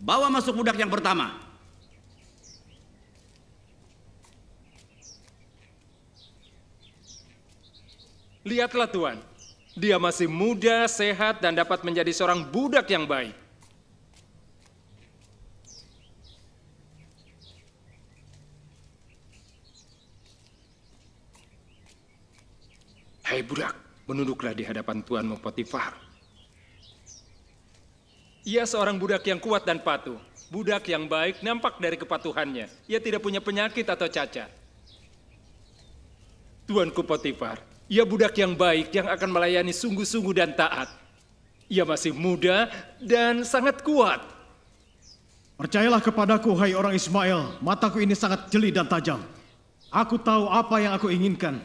Bawa masuk budak yang pertama. Lihatlah Tuan, dia masih muda, sehat, dan dapat menjadi seorang budak yang baik. Hai budak, menunduklah di hadapan Tuanmu Potifar. Ia seorang budak yang kuat dan patuh. Budak yang baik nampak dari kepatuhannya. Ia tidak punya penyakit atau cacat. Tuanku Potifar, ia budak yang baik yang akan melayani sungguh-sungguh dan taat. Ia masih muda dan sangat kuat. Percayalah kepadaku, hai orang Ismail, mataku ini sangat jeli dan tajam. Aku tahu apa yang aku inginkan.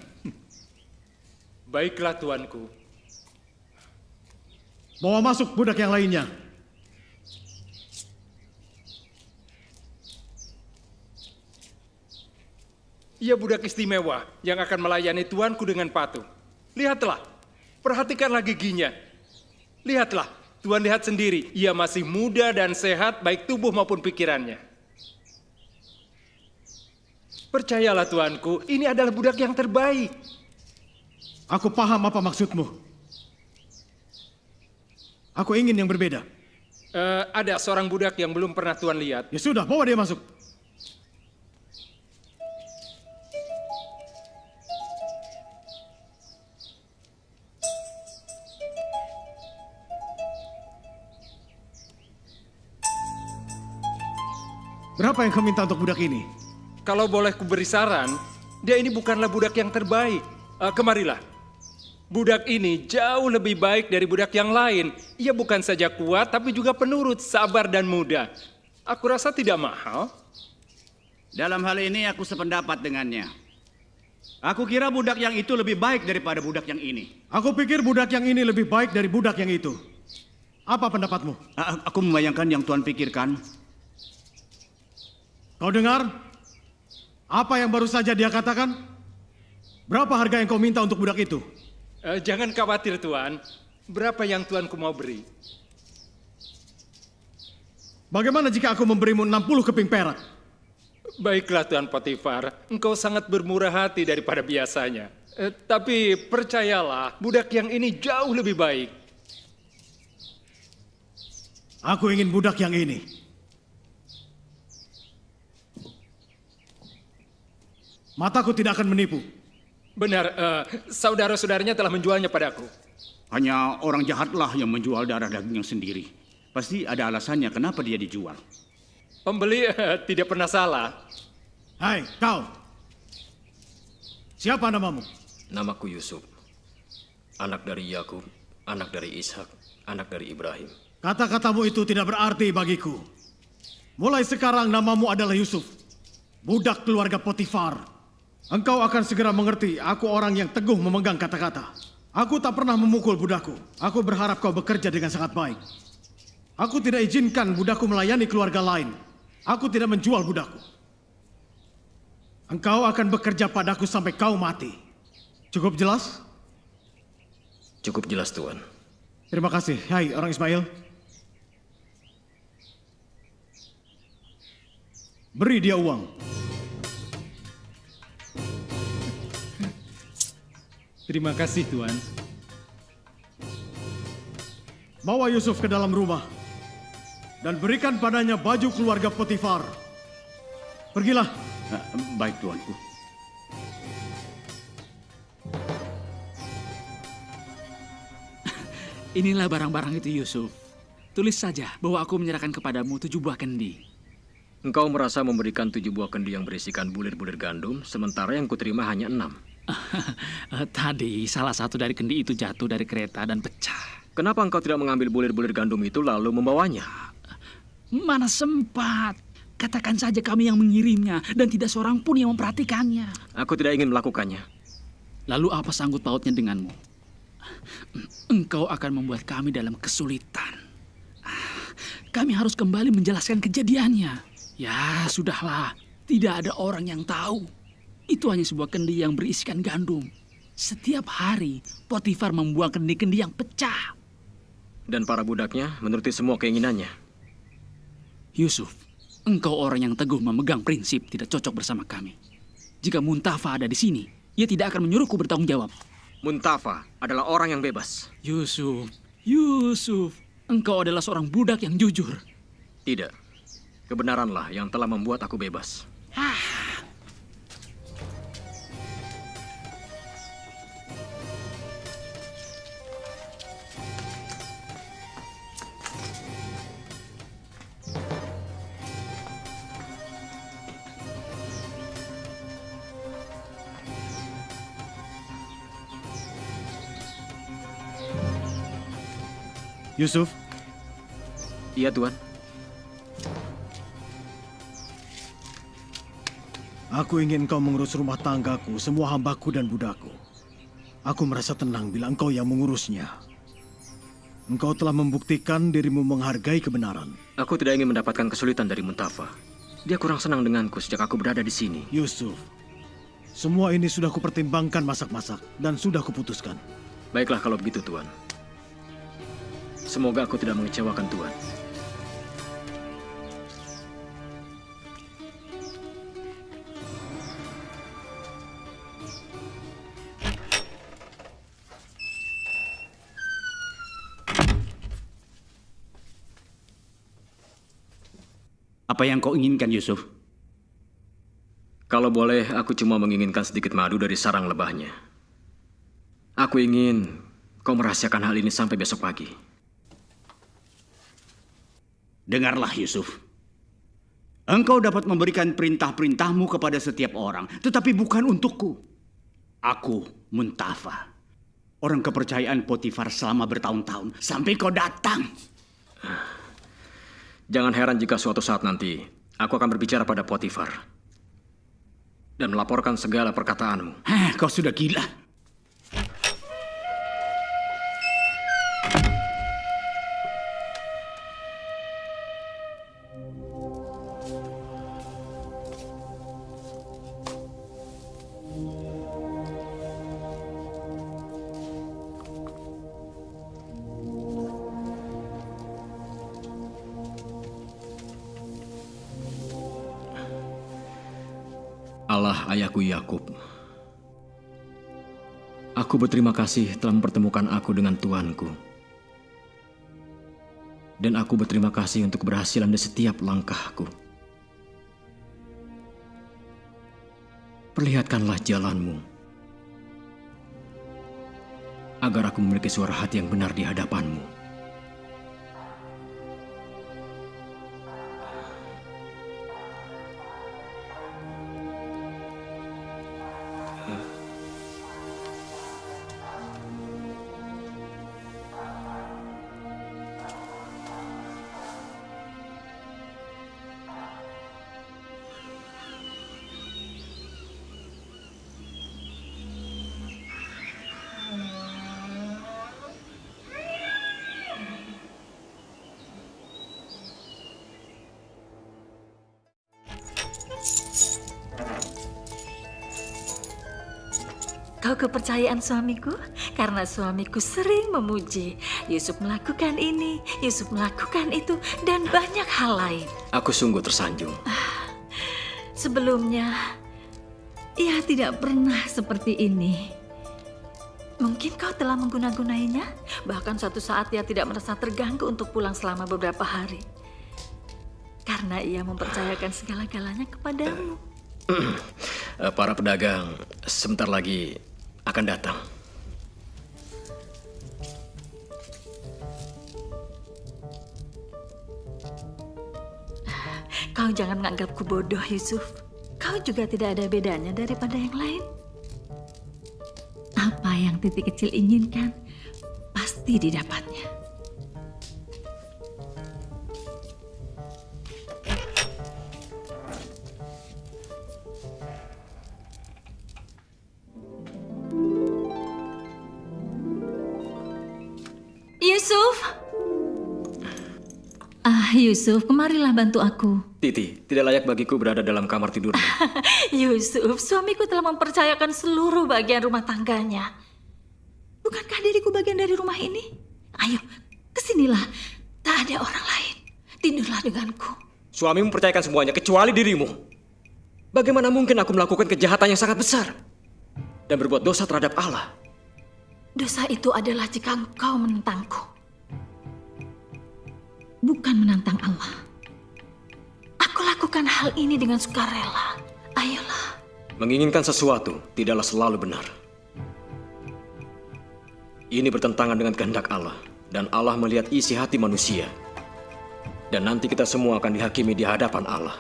Baiklah tuanku. Bawa masuk budak yang lainnya. Ia budak istimewa yang akan melayani tuanku dengan patuh. Lihatlah, perhatikanlah giginya. Lihatlah, Tuan lihat sendiri, ia masih muda dan sehat baik tubuh maupun pikirannya. Percayalah tuanku, ini adalah budak yang terbaik. Aku paham apa maksudmu. Aku ingin yang berbeda. Ada seorang budak yang belum pernah Tuan lihat. Ya sudah, bawa dia masuk. Berapa yang kau minta untuk budak ini? Kalau boleh kuberi saran, dia ini bukanlah budak yang terbaik. Kemarilah. Budak ini jauh lebih baik dari budak yang lain. Ia bukan saja kuat, tapi juga penurut, sabar dan muda. Aku rasa tidak mahal. Dalam hal ini aku sependapat dengannya. Aku kira budak yang itu lebih baik daripada budak yang ini. Aku pikir budak yang ini lebih baik dari budak yang itu. Apa pendapatmu? Aku membayangkan yang Tuan pikirkan. Kau dengar? Apa yang baru saja dia katakan? Berapa harga yang kau minta untuk budak itu? Jangan khawatir Tuan. Berapa yang Tuanku mau beri? Bagaimana jika aku memberimu 60 keping perak? Baiklah Tuan Potifar, engkau sangat bermurah hati daripada biasanya. Tapi percayalah, budak yang ini jauh lebih baik. Aku ingin budak yang ini. Mataku tidak akan menipu. Benar, saudara-saudaranya telah menjualnya padaku. Hanya orang jahatlah yang menjual darah dagingnya sendiri. Pasti ada alasannya kenapa dia dijual. Pembeli tidak pernah salah. Hai, kau. Siapa namamu? Namaku Yusuf. Anak dari Yakub, anak dari Ishak, anak dari Ibrahim. Kata-katamu itu tidak berarti bagiku. Mulai sekarang namamu adalah Yusuf. Budak keluarga Potifar. Engkau akan segera mengerti, aku orang yang teguh memegang kata-kata. Aku tak pernah memukul budakku. Aku berharap kau bekerja dengan sangat baik. Aku tidak izinkan budakku melayani keluarga lain. Aku tidak menjual budakku. Engkau akan bekerja padaku sampai kau mati. Cukup jelas? Cukup jelas, Tuan. Terima kasih. Hai, orang Ismail. Beri dia uang. Terima kasih Tuan. Bawa Yusuf ke dalam rumah dan berikan padanya baju keluarga Potifar. Pergilah. Baik tuanku. Inilah barang-barang itu Yusuf. Tulis saja bahwa aku menyerahkan kepadamu 7 buah kendi. Engkau merasa memberikan 7 buah kendi yang berisikan bulir-bulir gandum, sementara yang kuterima hanya 6. Tadi salah satu dari kendi itu jatuh dari kereta dan pecah. Kenapa engkau tidak mengambil bulir-bulir gandum itu lalu membawanya? Mana sempat. Katakan saja kami yang mengirimnya dan tidak seorang pun yang memperhatikannya. Aku tidak ingin melakukannya. Lalu apa sangkut pautnya denganmu? Engkau akan membuat kami dalam kesulitan. Kami harus kembali menjelaskan kejadiannya. Ya, sudahlah. Tidak ada orang yang tahu. Itu hanya sebuah kendi yang berisikan gandum. Setiap hari, Potifar membuang kendi-kendi yang pecah. Dan para budaknya menuruti semua keinginannya. Yusuf, engkau orang yang teguh memegang prinsip tidak cocok bersama kami. Jika Muntafa ada di sini, ia tidak akan menyuruhku bertanggung jawab. Muntafa adalah orang yang bebas. Yusuf, engkau adalah seorang budak yang jujur. Tidak. Kebenaranlah yang telah membuat aku bebas. Yusuf, Iya, Tuan. aku ingin kau mengurus rumah tanggaku, semua hambaku dan budakku. Aku merasa tenang bila engkau yang mengurusnya. Engkau telah membuktikan dirimu menghargai kebenaran. Aku tidak ingin mendapatkan kesulitan dari Muntafa. Dia kurang senang denganku sejak aku berada di sini. Yusuf, semua ini sudah kupertimbangkan masak-masak dan sudah kuputuskan. Baiklah kalau begitu, Tuan. Semoga aku tidak mengecewakan Tuan. Apa yang kau inginkan, Yusuf? Kalau boleh, aku cuma menginginkan sedikit madu dari sarang lebahnya. Aku ingin kau merahasiakan hal ini sampai besok pagi. Dengarlah, Yusuf. Engkau dapat memberikan perintah-perintahmu kepada setiap orang, tetapi bukan untukku. Aku, Muntafa, orang kepercayaan Potifar selama bertahun-tahun, sampai kau datang. Jangan heran jika suatu saat nanti aku akan berbicara pada Potifar dan melaporkan segala perkataanmu. Kau sudah gila. Allah ayahku Yakub, aku berterima kasih telah mempertemukan aku dengan Tuanku. Dan aku berterima kasih untuk keberhasilan di setiap langkahku. Perlihatkanlah jalanmu, agar aku memiliki suara hati yang benar di hadapanmu. Kau kepercayaan suamiku? Karena suamiku sering memuji. Yusuf melakukan ini, Yusuf melakukan itu, dan banyak hal lain. Aku sungguh tersanjung. Sebelumnya, ia tidak pernah seperti ini. Mungkin kau telah mengguna-gunainya? Bahkan suatu saat ia tidak merasa terganggu untuk pulang selama beberapa hari. Karena ia mempercayakan segala-galanya kepadamu. Para pedagang sebentar lagi akan datang. Kau jangan menganggapku bodoh, Yusuf. Kau juga tidak ada bedanya daripada yang lain. Apa yang titik kecil inginkan, pasti didapatnya. Yusuf! Yusuf, kemarilah bantu aku. Titi, tidak layak bagiku berada dalam kamar tidurmu. Yusuf, suamiku telah mempercayakan seluruh bagian rumah tangganya. Bukankah diriku bagian dari rumah ini? Ayo, kesinilah. Tak ada orang lain. Tidurlah denganku. Suamimu percayakan semuanya kecuali dirimu. Bagaimana mungkin aku melakukan kejahatan yang sangat besar dan berbuat dosa terhadap Allah? Dosa itu adalah jika engkau menentangku, bukan menantang Allah. Aku lakukan hal ini dengan sukarela. Ayolah. Menginginkan sesuatu tidaklah selalu benar. Ini bertentangan dengan kehendak Allah, dan Allah melihat isi hati manusia. Dan nanti kita semua akan dihakimi di hadapan Allah.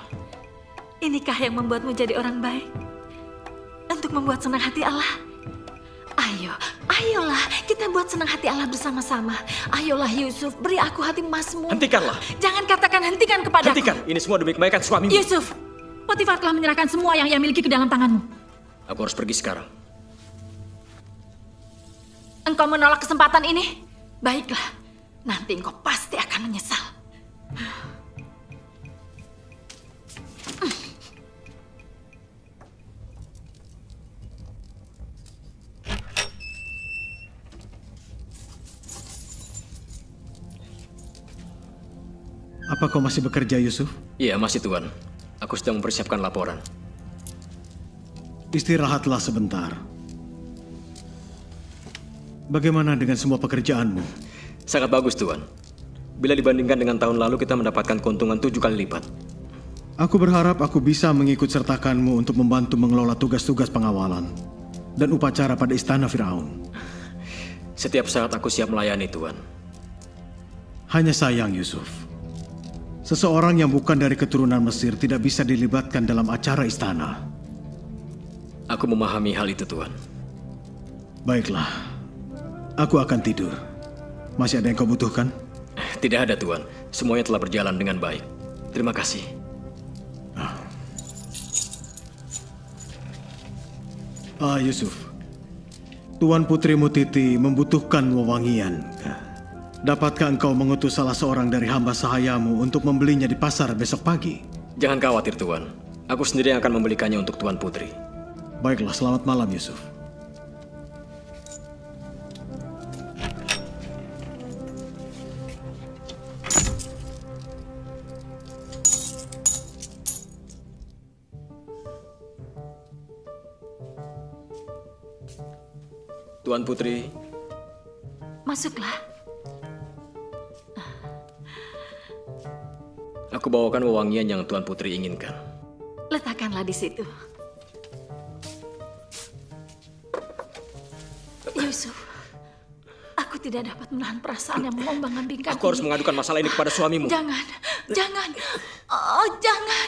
Inikah yang membuatmu jadi orang baik? Untuk membuat senang hati Allah? Ayolah, kita buat senang hati Allah bersama-sama. Ayolah Yusuf, beri aku hati emasmu. Hentikanlah. Jangan katakan hentikan kepadaku. Hentikan, ini semua demi kebaikan suamimu. Yusuf, Potifar telah menyerahkan semua yang ia miliki ke dalam tanganmu. Aku harus pergi sekarang. Engkau menolak kesempatan ini? Baiklah, nanti engkau pasti akan menyesal. Apa kau masih bekerja, Yusuf? Iya, masih Tuan. Aku sedang mempersiapkan laporan. Istirahatlah sebentar. Bagaimana dengan semua pekerjaanmu? Sangat bagus, Tuan. Bila dibandingkan dengan tahun lalu, kita mendapatkan keuntungan 7 kali lipat. Aku berharap aku bisa mengikut sertakanmu untuk membantu mengelola tugas-tugas pengawalan dan upacara pada istana Firaun. Setiap saat aku siap melayani, Tuan. Hanya sayang, Yusuf. Seseorang yang bukan dari keturunan Mesir tidak bisa dilibatkan dalam acara istana. Aku memahami hal itu, Tuan. Baiklah, aku akan tidur. Masih ada yang kau butuhkan? Tidak ada, Tuan. Semuanya telah berjalan dengan baik. Terima kasih. Yusuf. Tuan Putrimu Titi membutuhkan wewangian. Dapatkah engkau mengutus salah seorang dari hamba sahayamu untuk membelinya di pasar besok pagi? Jangan khawatir, Tuan. Aku sendiri yang akan membelikannya untuk Tuan Putri. Baiklah, selamat malam, Yusuf. Tuan Putri. Masuklah. Aku bawakan wewangian yang Tuan Putri inginkan. Letakkanlah di situ. Yusuf, aku tidak dapat menahan perasaan yang mengombang-ambingkan. Aku harus mengadukan masalah ini kepada suamimu. Jangan. Oh, jangan.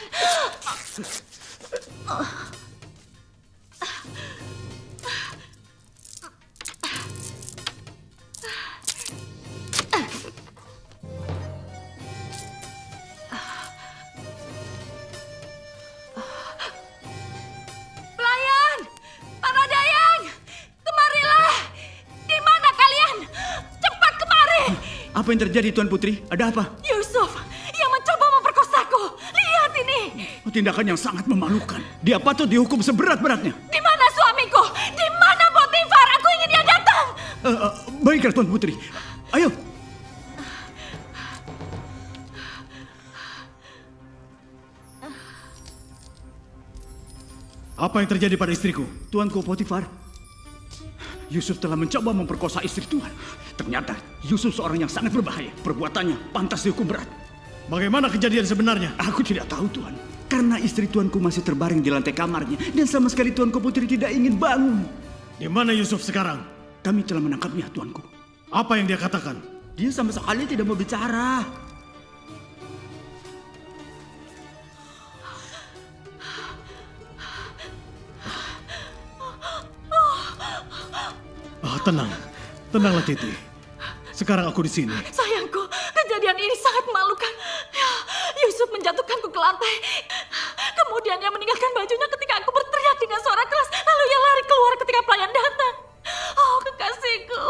Apa yang terjadi, Tuan Putri? Ada apa? Yusuf, yang mencoba memperkosaku. Lihat ini. Tindakan yang sangat memalukan. Dia patut dihukum seberat-beratnya. Di mana suamiku? Di mana Potifar? Aku ingin dia datang. Baiklah, Tuan Putri. Ayo. Apa yang terjadi pada istriku? Tuanku Potifar, Yusuf telah mencoba memperkosa istri Tuhan. Ternyata Yusuf seorang yang sangat berbahaya. Perbuatannya pantas dihukum berat. Bagaimana kejadian sebenarnya? Aku tidak tahu, Tuan. Karena istri Tuanku masih terbaring di lantai kamarnya. Dan sama sekali Tuanku Putri tidak ingin bangun. Di mana Yusuf sekarang? Kami telah menangkapnya, Tuanku. Apa yang dia katakan? Dia sama sekali tidak mau bicara. Tenanglah Titi. Sekarang aku di sini. Sayangku, kejadian ini sangat memalukan. Yusuf menjatuhkanku ke lantai. Kemudian dia meninggalkan bajunya ketika aku berteriak dengan suara keras. Lalu ia lari keluar ketika pelayan datang. Oh, kekasihku.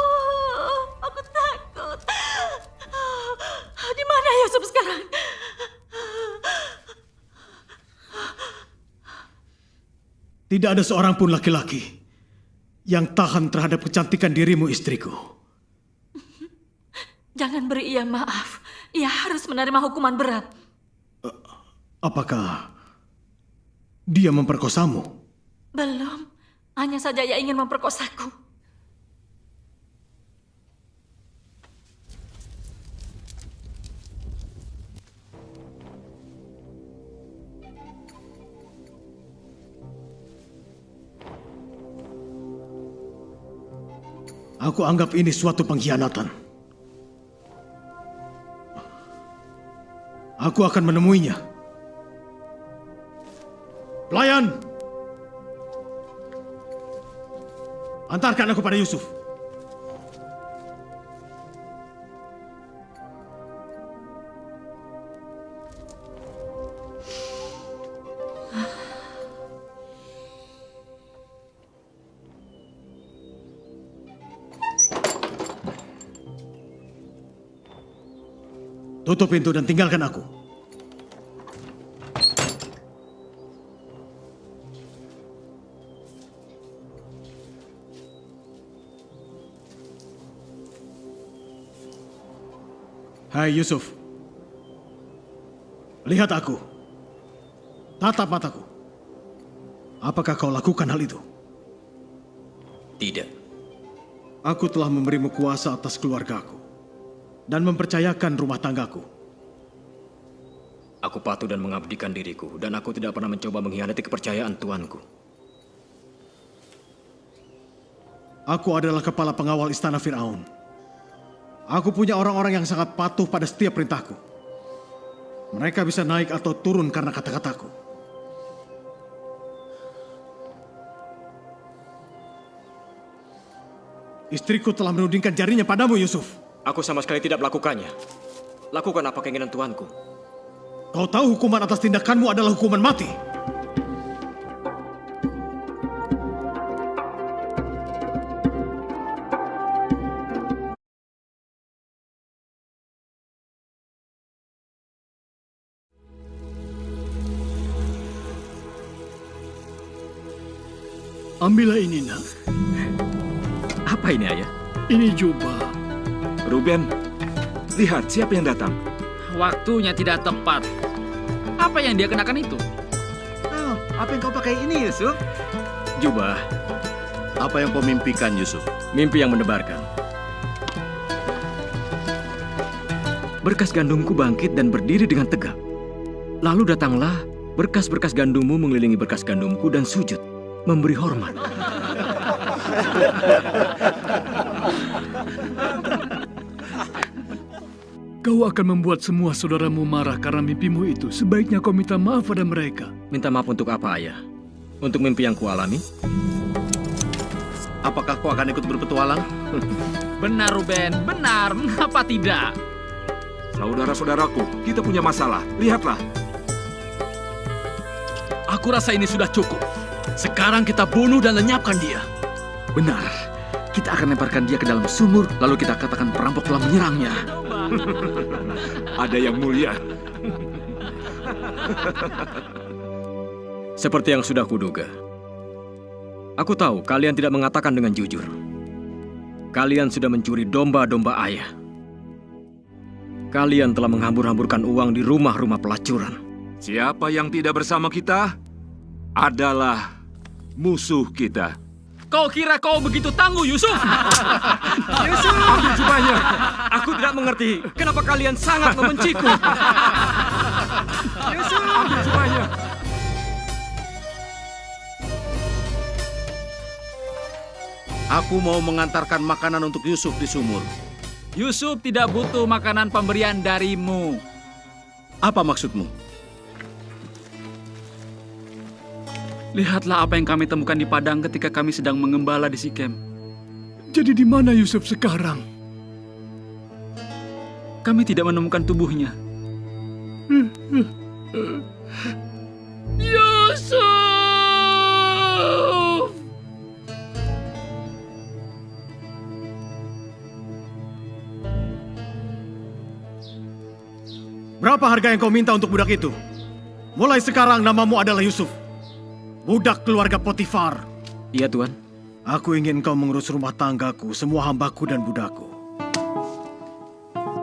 Aku takut. Di mana Yusuf sekarang? Tidak ada seorang pun laki-laki yang tahan terhadap kecantikan dirimu, istriku. Jangan beri ia maaf. Ia harus menerima hukuman berat. Apakah dia memperkosamu? Belum, hanya saja ia ingin memperkosaku. Aku anggap ini suatu pengkhianatan. Aku akan menemuinya. Pelayan! Antarkan aku pada Yusuf. Tutup pintu dan tinggalkan aku. Hai Yusuf. Lihat aku. Tatap mataku. Apakah kau lakukan hal itu? Tidak. Aku telah memberimu kuasa atas keluargaku dan mempercayakan rumah tanggaku. Aku patuh dan mengabdikan diriku, dan aku tidak pernah mencoba mengkhianati kepercayaan tuanku. Aku adalah kepala pengawal istana Firaun. Aku punya orang-orang yang sangat patuh pada setiap perintahku. Mereka bisa naik atau turun karena kata-kataku. Istriku telah menudingkan jarinya padamu, Yusuf. Aku sama sekali tidak melakukannya. Lakukan apa keinginan tuanku. Kau tahu hukuman atas tindakanmu adalah hukuman mati. Ambillah ini, nak. Apa ini, Ayah? Ini jubah. Ruben, lihat siapa yang datang. Waktunya tidak tepat. Apa yang dia kenakan itu? Oh, apa yang kau pakai ini, Yusuf? Jubah. Apa yang kau mimpikan, Yusuf? Mimpi yang mendebarkan. Berkas gandumku bangkit dan berdiri dengan tegak. Lalu datanglah berkas-berkas gandummu mengelilingi berkas gandumku dan sujud, memberi hormat. Kau akan membuat semua saudaramu marah karena mimpimu itu. Sebaiknya kau minta maaf pada mereka. Minta maaf untuk apa, Ayah? Untuk mimpi yang kualami? Apakah kau akan ikut berpetualang? Benar, Ruben. Benar. Mengapa tidak? Saudara-saudaraku, kita punya masalah. Lihatlah. Aku rasa ini sudah cukup. Sekarang kita bunuh dan lenyapkan dia. Benar. Kita akan lemparkan dia ke dalam sumur, lalu kita katakan perampok telah menyerangnya. Ada yang mulia. Seperti yang sudah kuduga. Aku tahu kalian tidak mengatakan dengan jujur. Kalian sudah mencuri domba-domba ayah. Kalian telah menghambur-hamburkan uang di rumah-rumah pelacuran. Siapa yang tidak bersama kita adalah musuh kita. Kau kira kau begitu tangguh, Yusuf? Yusuf! Ambil jubahnya. Aku tidak mengerti kenapa kalian sangat membenciku. Yusuf! Ambil jubahnya. Aku mau mengantarkan makanan untuk Yusuf di sumur. Yusuf tidak butuh makanan pemberian darimu. Apa maksudmu? Lihatlah apa yang kami temukan di padang ketika kami sedang mengembala di Sikem. Jadi di mana Yusuf sekarang? Kami tidak menemukan tubuhnya. Yusuf! Berapa harga yang kau minta untuk budak itu? Mulai sekarang namamu adalah Yusuf. Budak keluarga Potifar. Iya, Tuan. Aku ingin kau mengurus rumah tanggaku, semua hambaku dan budakku.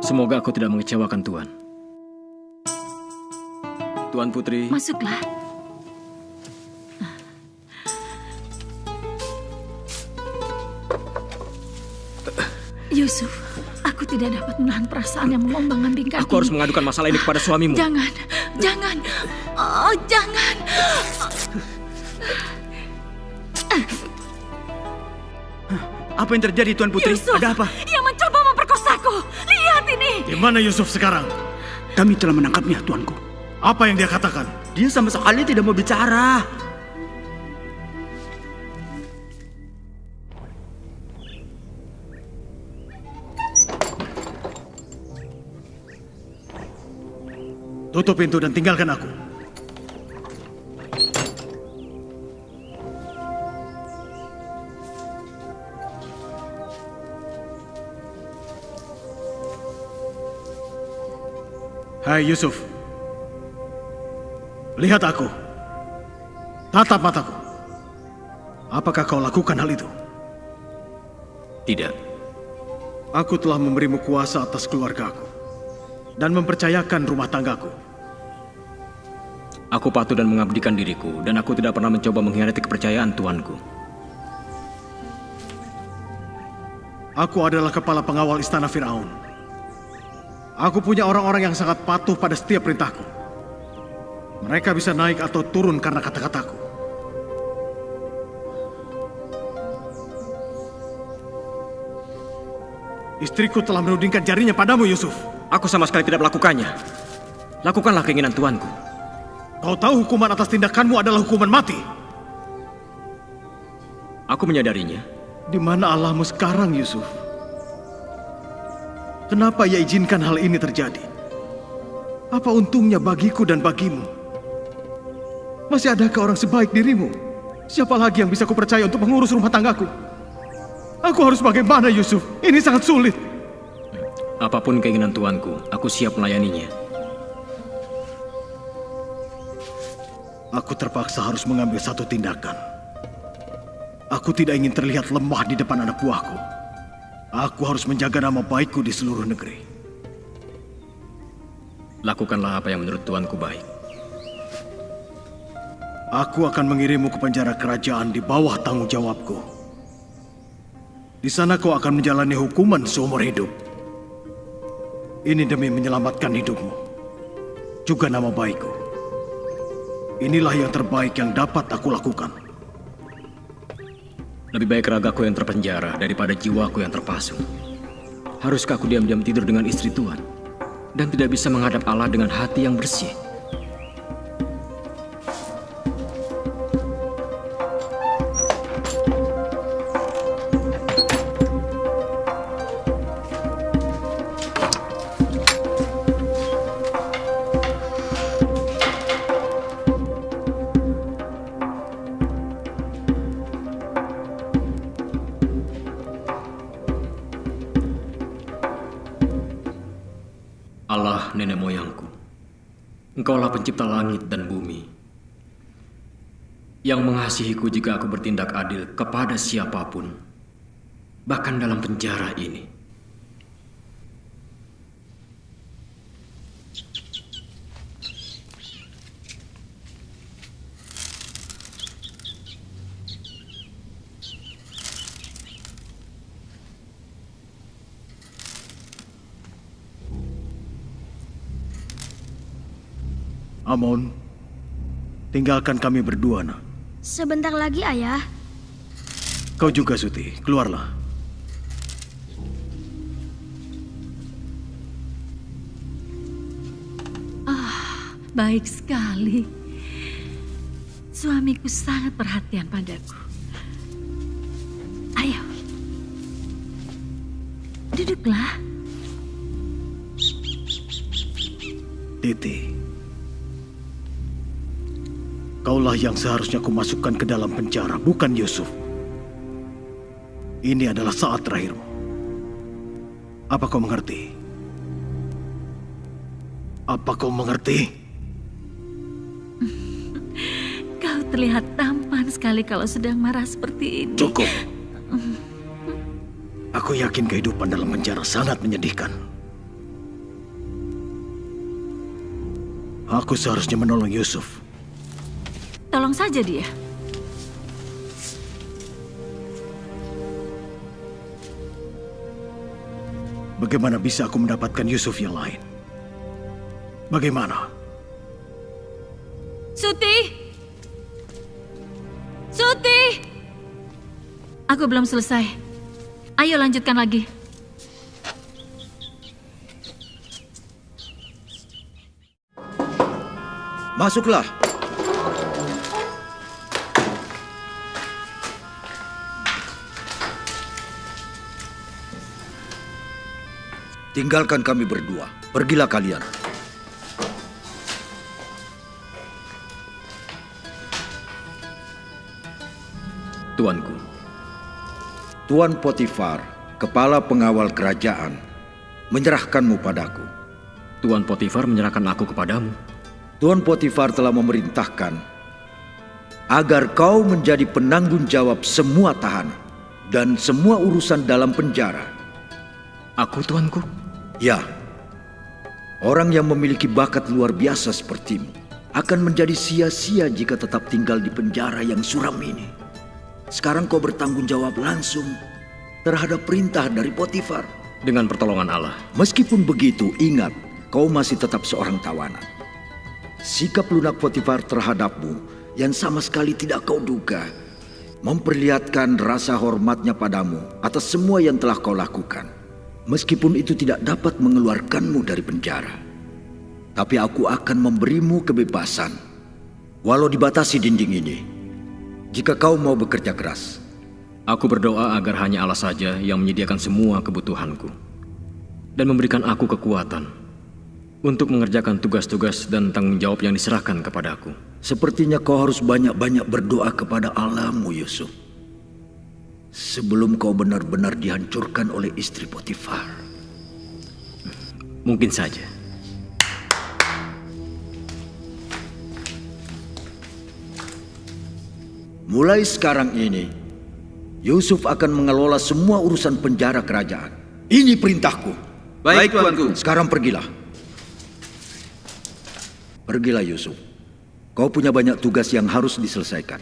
Semoga aku tidak mengecewakan Tuan. Tuan Putri. Masuklah. Yusuf, aku tidak dapat menahan perasaan yang mengombang-ambingkan. Aku harus mengadukan masalah ini kepada suamimu. Jangan, jangan, oh jangan. Apa yang terjadi, Tuan Putri? Yusuf, ada apa? yang mencoba memperkosaku. Lihat ini. Di mana Yusuf sekarang? Kami telah menangkapnya, Tuanku. Apa yang dia katakan? Dia sama sekali tidak mau bicara. Tutup pintu dan tinggalkan aku. Hai Yusuf. Lihat aku. Tatap mataku. Apakah kau lakukan hal itu? Tidak. Aku telah memberimu kuasa atas keluargaku dan mempercayakan rumah tanggaku. Aku patuh dan mengabdikan diriku, dan aku tidak pernah mencoba mengkhianati kepercayaan tuanku. Aku adalah kepala pengawal istana Firaun. Aku punya orang-orang yang sangat patuh pada setiap perintahku. Mereka bisa naik atau turun karena kata-kataku. Istriku telah menudingkan jarinya padamu, Yusuf. Aku sama sekali tidak melakukannya. Lakukanlah keinginan tuanku. Kau tahu hukuman atas tindakanmu adalah hukuman mati. Aku menyadarinya. Di mana Allahmu sekarang, Yusuf? Kenapa ia izinkan hal ini terjadi? Apa untungnya bagiku dan bagimu? Masih adakah orang sebaik dirimu? Siapa lagi yang bisa kupercaya untuk mengurus rumah tanggaku? Aku harus bagaimana, Yusuf? Ini sangat sulit. Apapun keinginan tuanku, aku siap melayaninya. Aku terpaksa harus mengambil satu tindakan. Aku tidak ingin terlihat lemah di depan anak buahku. Aku harus menjaga nama baikku di seluruh negeri. Lakukanlah apa yang menurut tuanku baik. Aku akan mengirimmu ke penjara kerajaan di bawah tanggung jawabku. Di sana kau akan menjalani hukuman seumur hidup. Ini demi menyelamatkan hidupmu, juga nama baikku. Inilah yang terbaik yang dapat aku lakukan. Lebih baik ragaku yang terpenjara daripada jiwaku yang terpasung. Haruskah aku diam-diam tidur dengan istri tuan dan tidak bisa menghadap Allah dengan hati yang bersih? Allah nenek moyangku, Engkaulah pencipta langit dan bumi, yang mengasihiku jika aku bertindak adil kepada siapapun, bahkan dalam penjara ini. Amon, tinggalkan kami berdua, nak. Sebentar lagi, Ayah. Kau juga, Suti. Keluarlah. Baik sekali. Suamiku sangat perhatian padaku. Ayo. Duduklah. Titi. Kaulah yang seharusnya kumasukkan ke dalam penjara, bukan Yusuf. Ini adalah saat terakhirmu. Apa kau mengerti? Apa kau mengerti? Kau terlihat tampan sekali kalau sedang marah seperti ini. Cukup. Aku yakin kehidupan dalam penjara sangat menyedihkan. Aku seharusnya menolong Yusuf. Tolong saja dia. Bagaimana bisa aku mendapatkan Yusuf yang lain? Bagaimana? Suti! Suti! Aku belum selesai. Ayo lanjutkan lagi. Masuklah. Tinggalkan kami berdua. Pergilah kalian. Tuanku. Tuan Potifar, kepala pengawal kerajaan, menyerahkanmu padaku. Tuan Potifar menyerahkan aku kepadamu. Tuan Potifar telah memerintahkan agar kau menjadi penanggung jawab semua tahanan dan semua urusan dalam penjara. Aku, tuanku? Ya. Orang yang memiliki bakat luar biasa sepertimu akan menjadi sia-sia jika tetap tinggal di penjara yang suram ini. Sekarang kau bertanggung jawab langsung terhadap perintah dari Potifar. Dengan pertolongan Allah. Meskipun begitu, ingat, kau masih tetap seorang tawanan. Sikap lunak Potifar terhadapmu yang sama sekali tidak kau duga memperlihatkan rasa hormatnya padamu atas semua yang telah kau lakukan. Meskipun itu tidak dapat mengeluarkanmu dari penjara. Tapi aku akan memberimu kebebasan walau dibatasi dinding ini jika kau mau bekerja keras. Aku berdoa agar hanya Allah saja yang menyediakan semua kebutuhanku dan memberikan aku kekuatan untuk mengerjakan tugas-tugas dan tanggung jawab yang diserahkan kepadaku. Sepertinya kau harus banyak-banyak berdoa kepada Allahmu, Yusuf, sebelum kau benar-benar dihancurkan oleh istri Potifar. Mungkin saja. Mulai sekarang ini, Yusuf akan mengelola semua urusan penjara kerajaan. Ini perintahku. Baik, tuanku. Sekarang pergilah. Pergilah, Yusuf. Kau punya banyak tugas yang harus diselesaikan.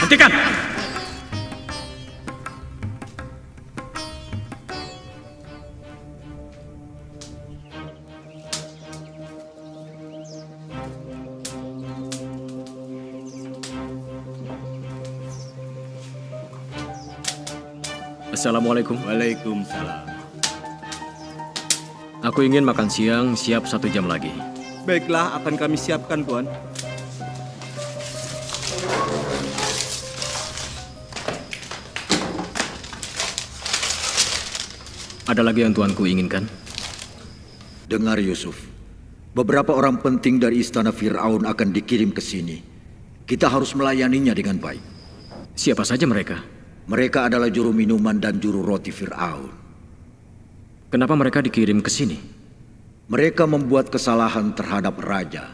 Hentikan! Assalamualaikum. Waalaikumsalam. Aku ingin makan siang siap 1 jam lagi. Baiklah, akan kami siapkan, Tuan. Ada lagi yang tuanku inginkan? Dengar, Yusuf. Beberapa orang penting dari istana Fir'aun akan dikirim ke sini. Kita harus melayaninya dengan baik. Siapa saja mereka? Mereka adalah juru minuman dan juru roti Fir'aun. Kenapa mereka dikirim ke sini? Mereka membuat kesalahan terhadap raja.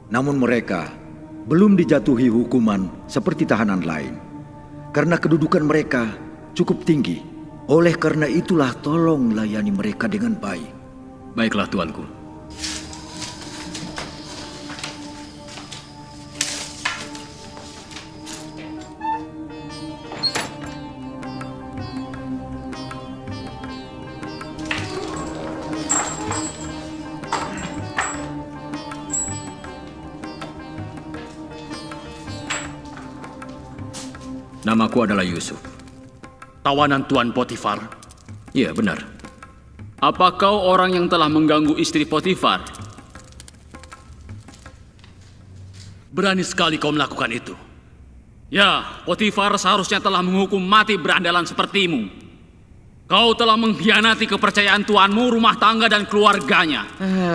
Namun mereka belum dijatuhi hukuman seperti tahanan lain. Karena kedudukan mereka cukup tinggi. Oleh karena itulah tolong layani mereka dengan baik. Baiklah, tuanku. Namaku adalah Yusuf. Tawanan Tuan Potifar. Iya, benar. Apa kau orang yang telah mengganggu istri Potifar? Berani sekali kau melakukan itu. Ya, Potifar seharusnya telah menghukum mati berandalan sepertimu. Kau telah mengkhianati kepercayaan tuanmu, rumah tangga, dan keluarganya.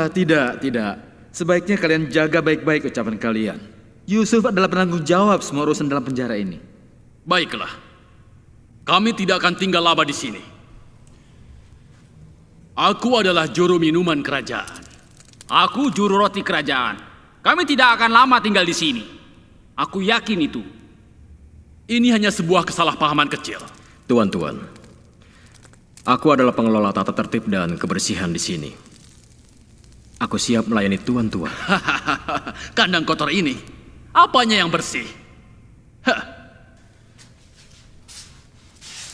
Tidak. Sebaiknya kalian jaga baik-baik ucapan kalian. Yusuf adalah penanggung jawab semua urusan dalam penjara ini. Baiklah, kami tidak akan tinggal lama di sini. Aku adalah juru minuman kerajaan. Aku juru roti kerajaan. Kami tidak akan lama tinggal di sini. Aku yakin itu. Ini hanya sebuah kesalahpahaman kecil. Tuan-tuan, aku adalah pengelola tata tertib dan kebersihan di sini. Aku siap melayani tuan-tuan. Kandang kotor ini, apanya yang bersih?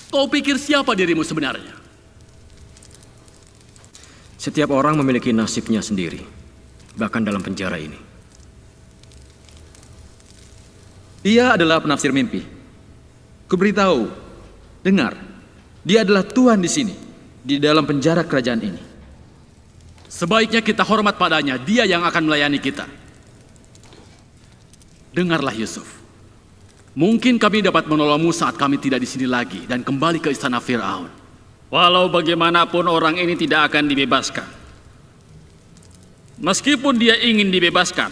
Kau pikir siapa dirimu sebenarnya? Setiap orang memiliki nasibnya sendiri, bahkan dalam penjara ini. Dia adalah penafsir mimpi. Kuberitahu, dengar, dia adalah Tuhan di sini, di dalam penjara kerajaan ini. Sebaiknya kita hormat padanya, dia yang akan melayani kita. Dengarlah Yusuf, mungkin kami dapat menolongmu saat kami tidak di sini lagi dan kembali ke istana Firaun. Walau bagaimanapun orang ini tidak akan dibebaskan. Meskipun dia ingin dibebaskan,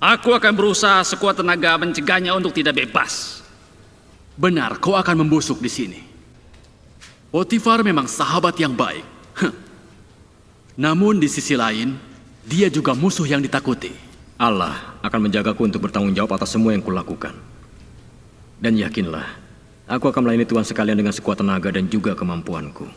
aku akan berusaha sekuat tenaga mencegahnya untuk tidak bebas. Benar, kau akan membusuk di sini. Potifar memang sahabat yang baik. Namun di sisi lain, dia juga musuh yang ditakuti. Allah akan menjagaku untuk bertanggung jawab atas semua yang kulakukan. Dan yakinlah, aku akan melayani Tuhan sekalian dengan sekuat tenaga dan juga kemampuanku.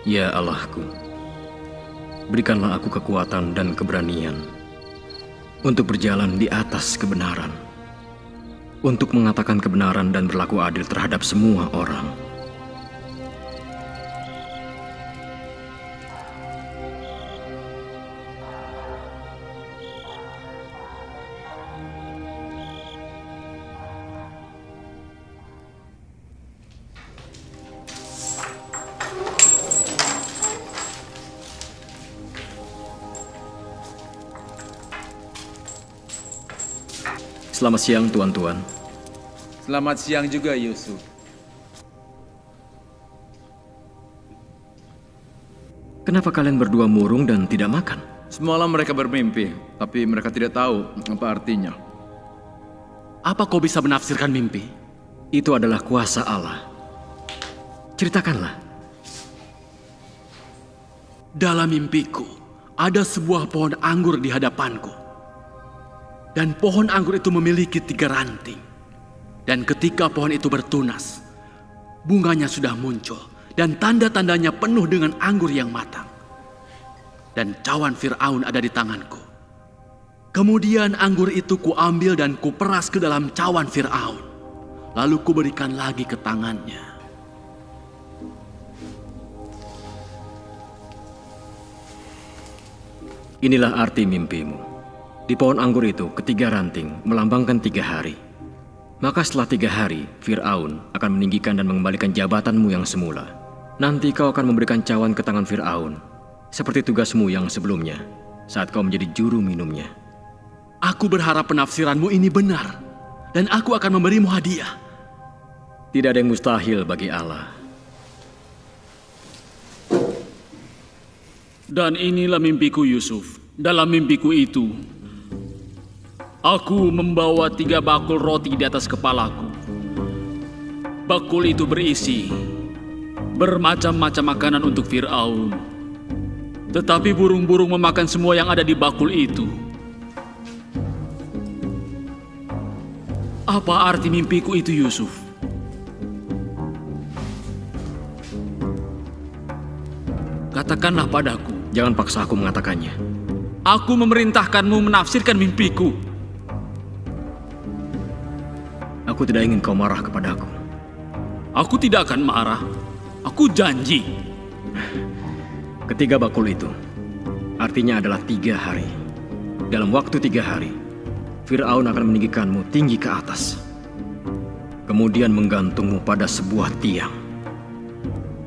Ya Allahku, berikanlah aku kekuatan dan keberanian untuk berjalan di atas kebenaran, untuk mengatakan kebenaran dan berlaku adil terhadap semua orang. Selamat siang, tuan-tuan. Selamat siang juga, Yusuf. Kenapa kalian berdua murung dan tidak makan? Semalam mereka bermimpi, tapi mereka tidak tahu apa artinya. Apa kau bisa menafsirkan mimpi? Itu adalah kuasa Allah. Ceritakanlah. Dalam mimpiku, ada sebuah pohon anggur di hadapanku. Dan pohon anggur itu memiliki 3 ranting. Dan ketika pohon itu bertunas, bunganya sudah muncul. Dan tanda-tandanya penuh dengan anggur yang matang. Dan cawan Fir'aun ada di tanganku. Kemudian anggur itu kuambil dan kuperas ke dalam cawan Fir'aun. Lalu kuberikan lagi ke tangannya. Inilah arti mimpimu. Di pohon anggur itu, ketiga ranting melambangkan 3 hari. Maka setelah 3 hari, Fir'aun akan meninggikan dan mengembalikan jabatanmu yang semula. Nanti kau akan memberikan cawan ke tangan Fir'aun, seperti tugasmu yang sebelumnya, saat kau menjadi juru minumnya. Aku berharap penafsiranmu ini benar, dan aku akan memberimu hadiah. Tidak ada yang mustahil bagi Allah. Dan inilah mimpiku, Yusuf. Dalam mimpiku itu, aku membawa 3 bakul roti di atas kepalaku. Bakul itu berisi bermacam-macam makanan untuk Fir'aun. Tetapi burung-burung memakan semua yang ada di bakul itu. Apa arti mimpiku itu, Yusuf? Katakanlah padaku. Jangan paksa aku mengatakannya. Aku memerintahkanmu menafsirkan mimpiku. Aku tidak ingin kau marah kepadaku. Aku tidak akan marah. Aku janji. Ketiga bakul itu artinya adalah 3 hari. Dalam waktu 3 hari, Fir'aun akan meninggikanmu tinggi ke atas. Kemudian menggantungmu pada sebuah tiang.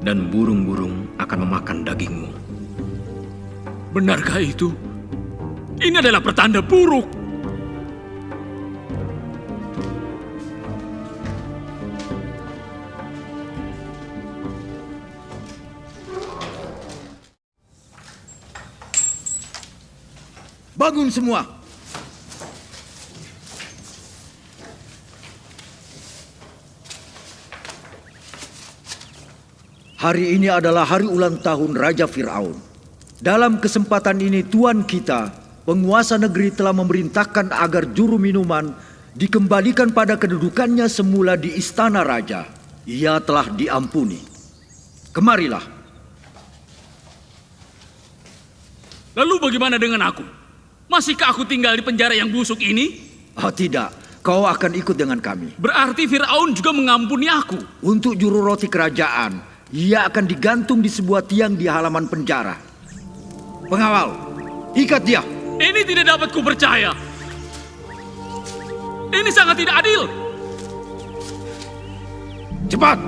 Dan burung-burung akan memakan dagingmu. Benarkah itu? Ini adalah pertanda buruk. Bangun semua! Hari ini adalah hari ulang tahun Raja Fir'aun. Dalam kesempatan ini Tuan kita, penguasa negeri, telah memerintahkan agar juru minuman dikembalikan pada kedudukannya semula di istana raja. Ia telah diampuni. Kemarilah. Lalu bagaimana dengan aku? Masihkah aku tinggal di penjara yang busuk ini? Oh tidak, kau akan ikut dengan kami. Berarti Fir'aun juga mengampuni aku. Untuk juru roti kerajaan, ia akan digantung di sebuah tiang di halaman penjara. Pengawal, ikat dia. Ini tidak dapat kupercaya. Ini sangat tidak adil. Cepat.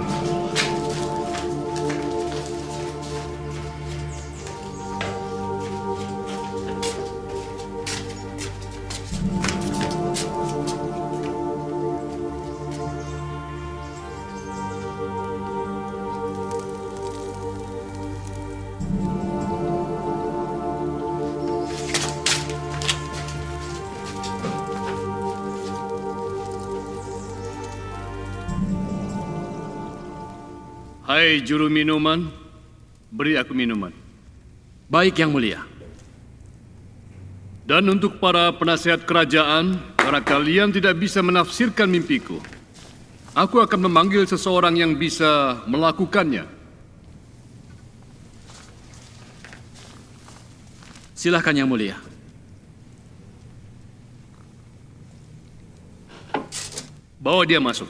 Hai juru minuman, beri aku minuman. Baik, Yang Mulia. Dan untuk para penasihat kerajaan, karena kalian tidak bisa menafsirkan mimpiku, aku akan memanggil seseorang yang bisa melakukannya. Silahkan Yang Mulia. Bawa dia masuk.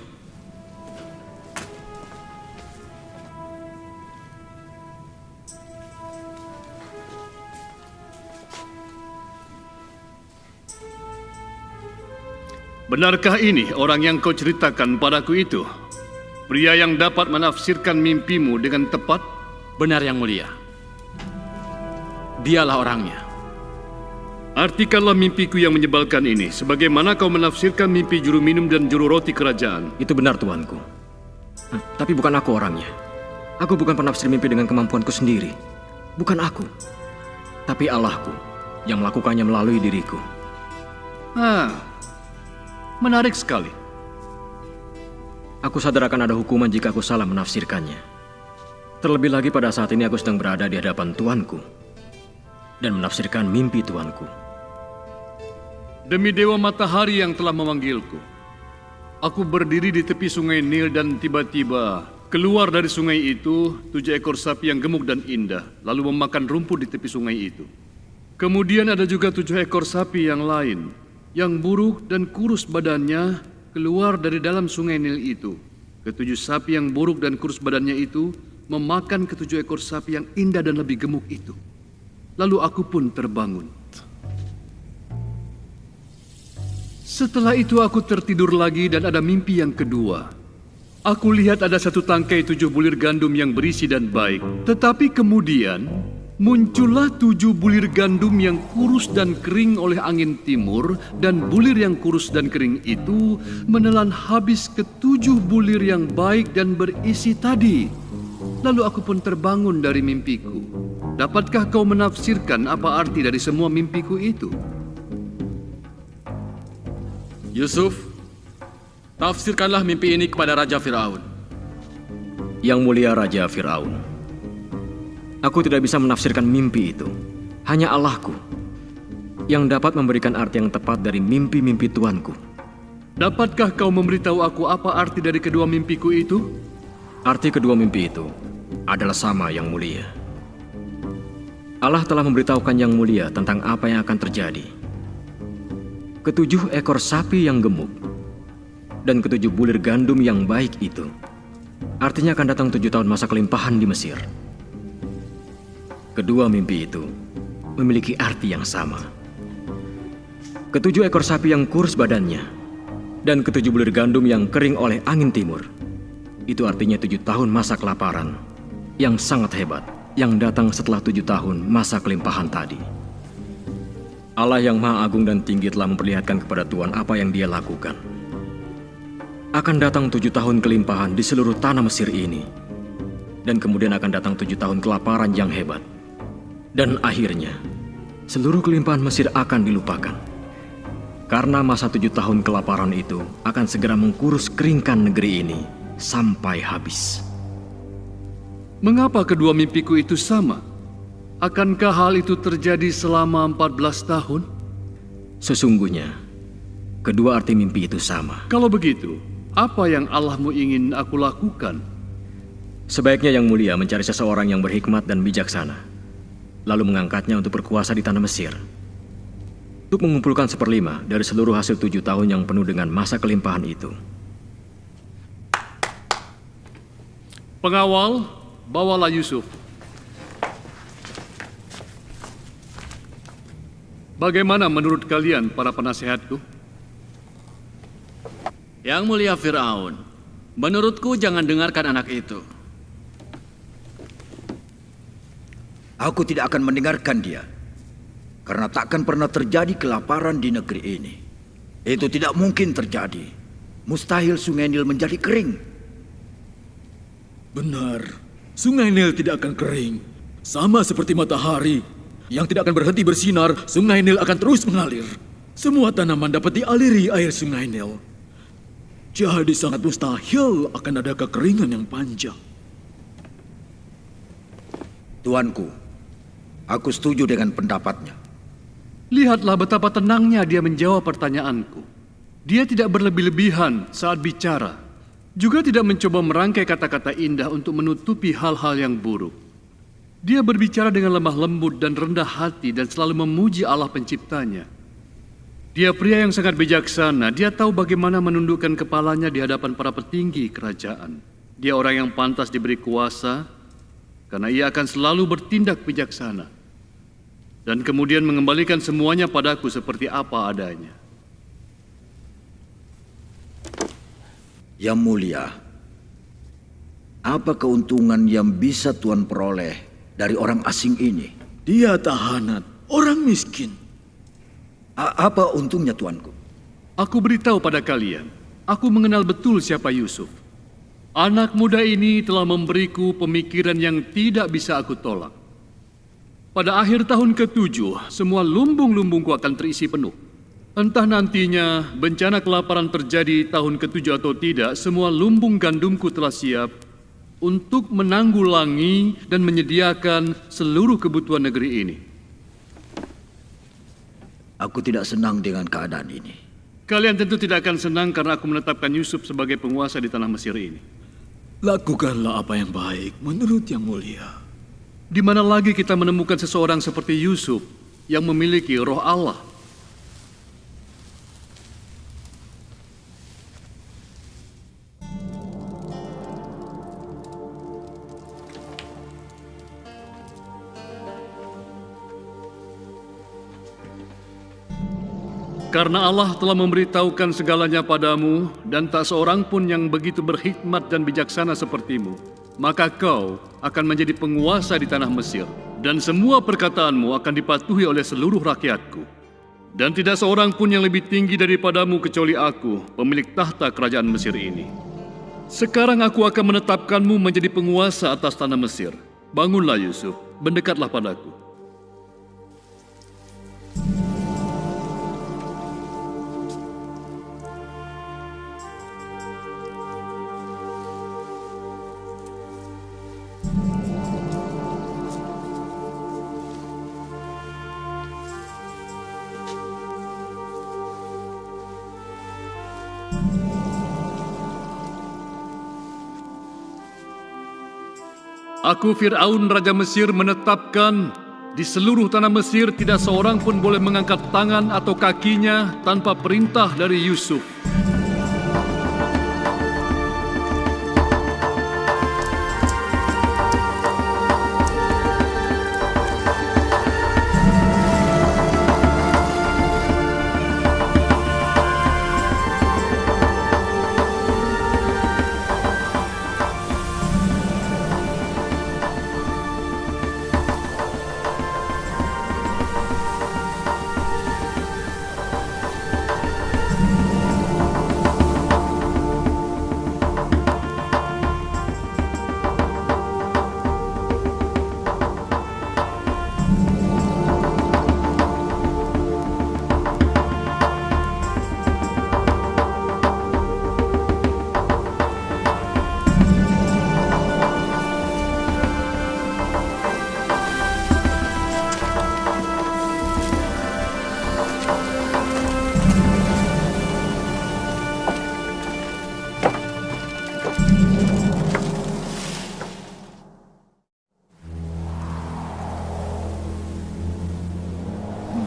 Benarkah ini orang yang kau ceritakan padaku itu? Pria yang dapat menafsirkan mimpimu dengan tepat? Benar, Yang Mulia. Dialah orangnya. Artikanlah mimpiku yang menyebalkan ini. Sebagaimana kau menafsirkan mimpi juru minum dan juru roti kerajaan. Itu benar, tuanku. Tapi bukan aku orangnya. Aku bukan penafsir mimpi dengan kemampuanku sendiri. Bukan aku. Tapi Allahku yang melakukannya melalui diriku. Menarik sekali. Aku sadar akan ada hukuman jika aku salah menafsirkannya. Terlebih lagi pada saat ini aku sedang berada di hadapan tuanku dan menafsirkan mimpi tuanku. Demi Dewa Matahari yang telah memanggilku, aku berdiri di tepi sungai Nil dan tiba-tiba keluar dari sungai itu 7 ekor sapi yang gemuk dan indah, lalu memakan rumput di tepi sungai itu. Kemudian ada juga 7 ekor sapi yang lain, yang buruk dan kurus badannya, keluar dari dalam sungai Nil itu. Ke-7 sapi yang buruk dan kurus badannya itu memakan ke-7 ekor sapi yang indah dan lebih gemuk itu. Lalu aku pun terbangun. Setelah itu aku tertidur lagi dan ada mimpi yang kedua. Aku lihat ada satu tangkai 7 bulir gandum yang berisi dan baik. Tetapi kemudian muncullah 7 bulir gandum yang kurus dan kering oleh angin timur, dan bulir yang kurus dan kering itu menelan habis ke-7 bulir yang baik dan berisi tadi. Lalu aku pun terbangun dari mimpiku. Dapatkah kau menafsirkan apa arti dari semua mimpiku itu? Yusuf, tafsirkanlah mimpi ini kepada Raja Fir'aun. Yang Mulia Raja Fir'aun, aku tidak bisa menafsirkan mimpi itu. Hanya Allahku yang dapat memberikan arti yang tepat dari mimpi-mimpi tuanku. Dapatkah kau memberitahu aku apa arti dari kedua mimpiku itu? Arti kedua mimpi itu adalah sama, Yang Mulia. Allah telah memberitahukan Yang Mulia tentang apa yang akan terjadi. Ketujuh ekor sapi yang gemuk dan ketujuh bulir gandum yang baik itu artinya akan datang 7 tahun masa kelimpahan di Mesir. Kedua mimpi itu memiliki arti yang sama. Ketujuh ekor sapi yang kurus badannya dan ketujuh bulir gandum yang kering oleh angin timur, itu artinya 7 tahun masa kelaparan yang sangat hebat yang datang setelah 7 tahun masa kelimpahan tadi. Allah yang Maha Agung dan Tinggi telah memperlihatkan kepada Tuhan apa yang Dia lakukan. Akan datang 7 tahun kelimpahan di seluruh tanah Mesir ini. Dan kemudian akan datang 7 tahun kelaparan yang hebat. Dan akhirnya, seluruh kelimpahan Mesir akan dilupakan. Karena masa 7 tahun kelaparan itu akan segera mengkurus keringkan negeri ini sampai habis. Mengapa kedua mimpiku itu sama? Akankah hal itu terjadi selama 14 tahun? Sesungguhnya, kedua arti mimpi itu sama. Kalau begitu, apa yang Allahmu ingin aku lakukan? Sebaiknya Yang Mulia mencari seseorang yang berhikmat dan bijaksana, lalu mengangkatnya untuk berkuasa di tanah Mesir, untuk mengumpulkan 1/5 dari seluruh hasil 7 tahun yang penuh dengan masa kelimpahan itu. Pengawal, bawalah Yusuf. Bagaimana menurut kalian, para penasehatku? Yang Mulia Firaun, menurutku jangan dengarkan anak itu. Aku tidak akan mendengarkan dia. Karena takkan pernah terjadi kelaparan di negeri ini. Itu tidak mungkin terjadi. Mustahil Sungai Nil menjadi kering. Benar, Sungai Nil tidak akan kering. Sama seperti matahari yang tidak akan berhenti bersinar, Sungai Nil akan terus mengalir. Semua tanaman dapat dialiri air Sungai Nil. Jadi sangat mustahil akan ada kekeringan yang panjang. Tuanku, aku setuju dengan pendapatnya. Lihatlah betapa tenangnya dia menjawab pertanyaanku. Dia tidak berlebih-lebihan saat bicara. Juga tidak mencoba merangkai kata-kata indah untuk menutupi hal-hal yang buruk. Dia berbicara dengan lemah lembut dan rendah hati dan selalu memuji Allah penciptanya. Dia pria yang sangat bijaksana. Dia tahu bagaimana menundukkan kepalanya di hadapan para petinggi kerajaan. Dia orang yang pantas diberi kuasa karena ia akan selalu bertindak bijaksana. Dan kemudian mengembalikan semuanya padaku seperti apa adanya. Yang Mulia, apa keuntungan yang bisa Tuan peroleh dari orang asing ini? Dia tahanan, orang miskin. Apa untungnya, Tuanku? Aku beritahu pada kalian, aku mengenal betul siapa Yusuf. Anak muda ini telah memberiku pemikiran yang tidak bisa aku tolak. Pada akhir tahun ke-7, semua lumbung-lumbungku akan terisi penuh. Entah nantinya bencana kelaparan terjadi tahun ke-7 atau tidak, semua lumbung gandumku telah siap untuk menanggulangi dan menyediakan seluruh kebutuhan negeri ini. Aku tidak senang dengan keadaan ini. Kalian tentu tidak akan senang karena aku menetapkan Yusuf sebagai penguasa di tanah Mesir ini. Lakukanlah apa yang baik menurut Yang Mulia. Di mana lagi kita menemukan seseorang seperti Yusuf yang memiliki roh Allah? Karena Allah telah memberitahukan segalanya padamu, dan tak seorang pun yang begitu berhikmat dan bijaksana sepertimu, maka kau akan menjadi penguasa di tanah Mesir, dan semua perkataanmu akan dipatuhi oleh seluruh rakyatku. Dan tidak seorang pun yang lebih tinggi daripadamu kecuali aku, pemilik tahta kerajaan Mesir ini. Sekarang aku akan menetapkanmu menjadi penguasa atas tanah Mesir. Bangunlah Yusuf, mendekatlah padaku. Aku Fir'aun Raja Mesir menetapkan Di seluruh tanah Mesir tidak seorang pun boleh mengangkat tangan atau kakinya tanpa perintah dari Yusuf.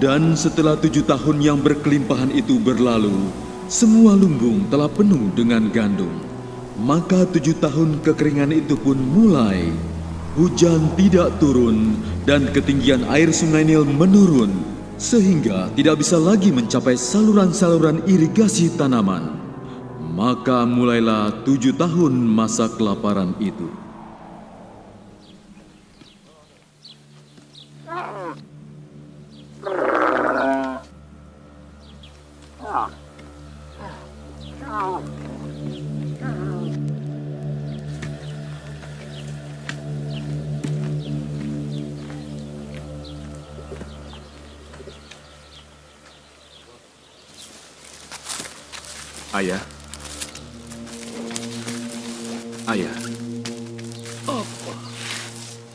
Dan setelah 7 tahun yang berkelimpahan itu berlalu, semua lumbung telah penuh dengan gandum. Maka 7 tahun kekeringan itu pun mulai. Hujan tidak turun dan ketinggian air Sungai Nil menurun, sehingga tidak bisa lagi mencapai saluran-saluran irigasi tanaman. Maka mulailah 7 tahun masa kelaparan itu. Ayah. Ayah. Apa?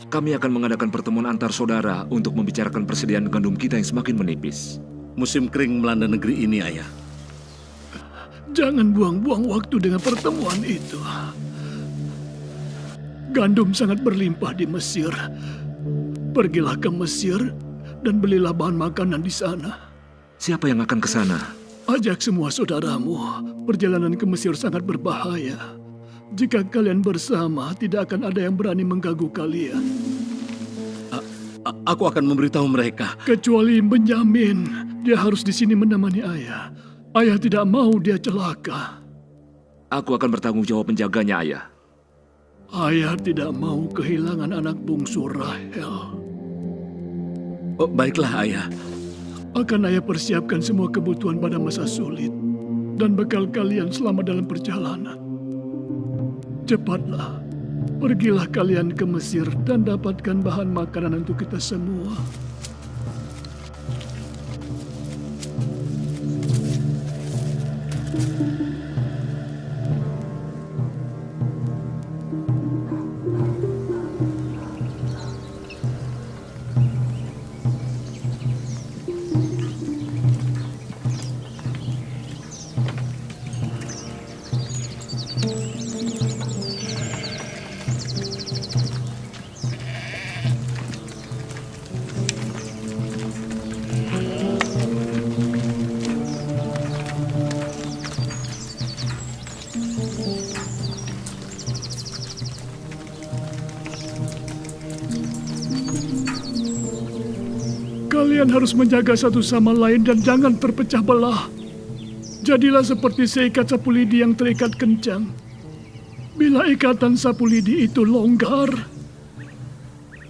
Kami akan mengadakan pertemuan antar saudara untuk membicarakan persediaan gandum kita yang semakin menipis. Musim kering melanda negeri ini, Ayah. Jangan buang-buang waktu dengan pertemuan itu. Gandum sangat berlimpah di Mesir. Pergilah ke Mesir dan belilah bahan makanan di sana. Siapa yang akan ke sana? Ajak semua saudaramu. Perjalanan ke Mesir sangat berbahaya. Jika kalian bersama, tidak akan ada yang berani mengganggu kalian. Aku akan memberitahu mereka. Kecuali Benyamin, dia harus di sini menemani ayah. Ayah tidak mau dia celaka. Aku akan bertanggung jawab menjaganya, Ayah. Ayah tidak mau kehilangan anak bungsu Rahel. Oh, baiklah, Ayah. Akan ayah persiapkan semua kebutuhan pada masa sulit dan bekal kalian selama dalam perjalanan. Cepatlah, pergilah kalian ke Mesir dan dapatkan bahan makanan untuk kita semua. Kalian harus menjaga satu sama lain dan jangan terpecah belah. Jadilah seperti seikat sapu lidi yang terikat kencang. Bila ikatan sapu lidi itu longgar,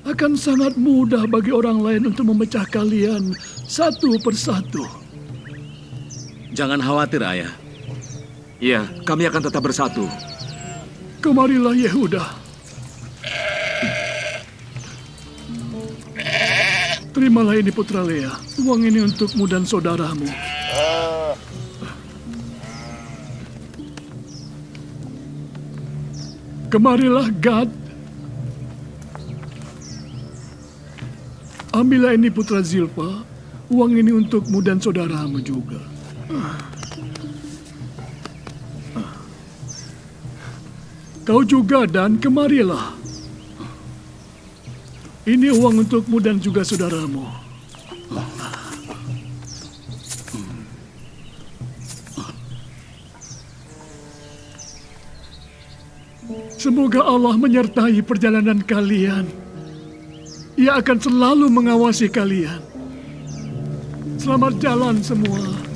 akan sangat mudah bagi orang lain untuk memecah kalian satu persatu. Jangan khawatir, Ayah. Iya, kami akan tetap bersatu. Kemarilah, Yehuda. Terimalah ini, Putra Lea. Uang ini untukmu dan saudaramu. Kemarilah, Gad. Ambillah ini, Putra Zilpa. Uang ini untukmu dan saudaramu juga. Kau juga, Dan, kemarilah. Ini uang untukmu dan juga saudaramu. Semoga Allah menyertai perjalanan kalian. Ia akan selalu mengawasi kalian. Selamat jalan semua.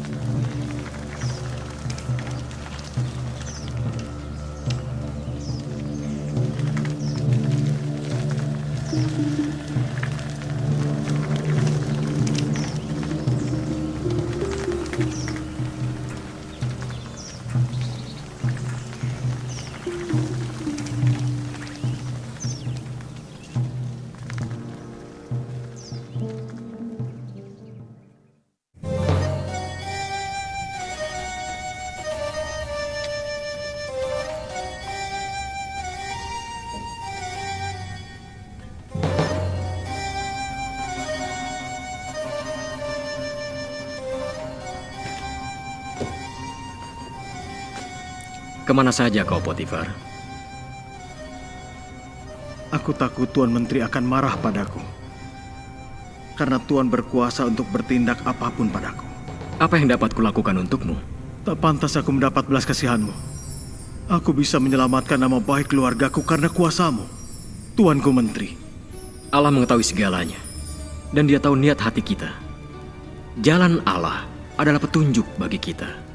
Kemana saja kau, Potifar? Aku takut Tuan Menteri akan marah padaku. Karena Tuan berkuasa untuk bertindak apapun padaku. Apa yang dapat kulakukan untukmu? Tak pantas aku mendapat belas kasihanmu. Aku bisa menyelamatkan nama baik keluargaku karena kuasamu, Tuanku Menteri. Allah mengetahui segalanya. Dan Dia tahu niat hati kita. Jalan Allah adalah petunjuk bagi kita.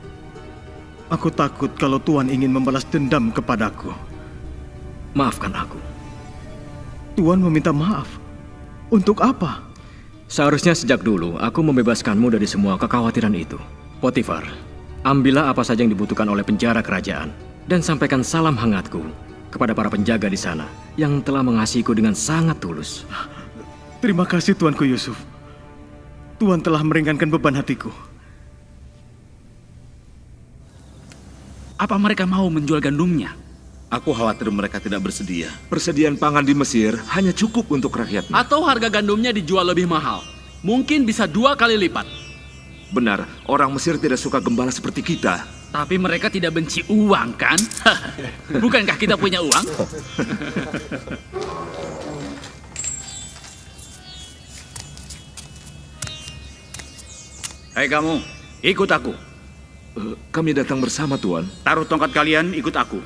Aku takut kalau Tuan ingin membalas dendam kepadaku. Maafkan aku. Tuan meminta maaf. Untuk apa? Seharusnya sejak dulu aku membebaskanmu dari semua kekhawatiran itu. Potifar, ambillah apa saja yang dibutuhkan oleh penjara kerajaan dan sampaikan salam hangatku kepada para penjaga di sana yang telah mengasihiku dengan sangat tulus. Terima kasih Tuanku Yusuf. Tuan telah meringankan beban hatiku. Apa mereka mau menjual gandumnya? Aku khawatir mereka tidak bersedia. Persediaan pangan di Mesir hanya cukup untuk rakyatnya. Atau harga gandumnya dijual lebih mahal. Mungkin bisa 2 kali lipat. Benar, orang Mesir tidak suka gembala seperti kita. Tapi mereka tidak benci uang, kan? Bukankah kita punya uang? Hai kamu, ikut aku. Kami datang bersama, Tuan. Taruh tongkat kalian, ikut aku.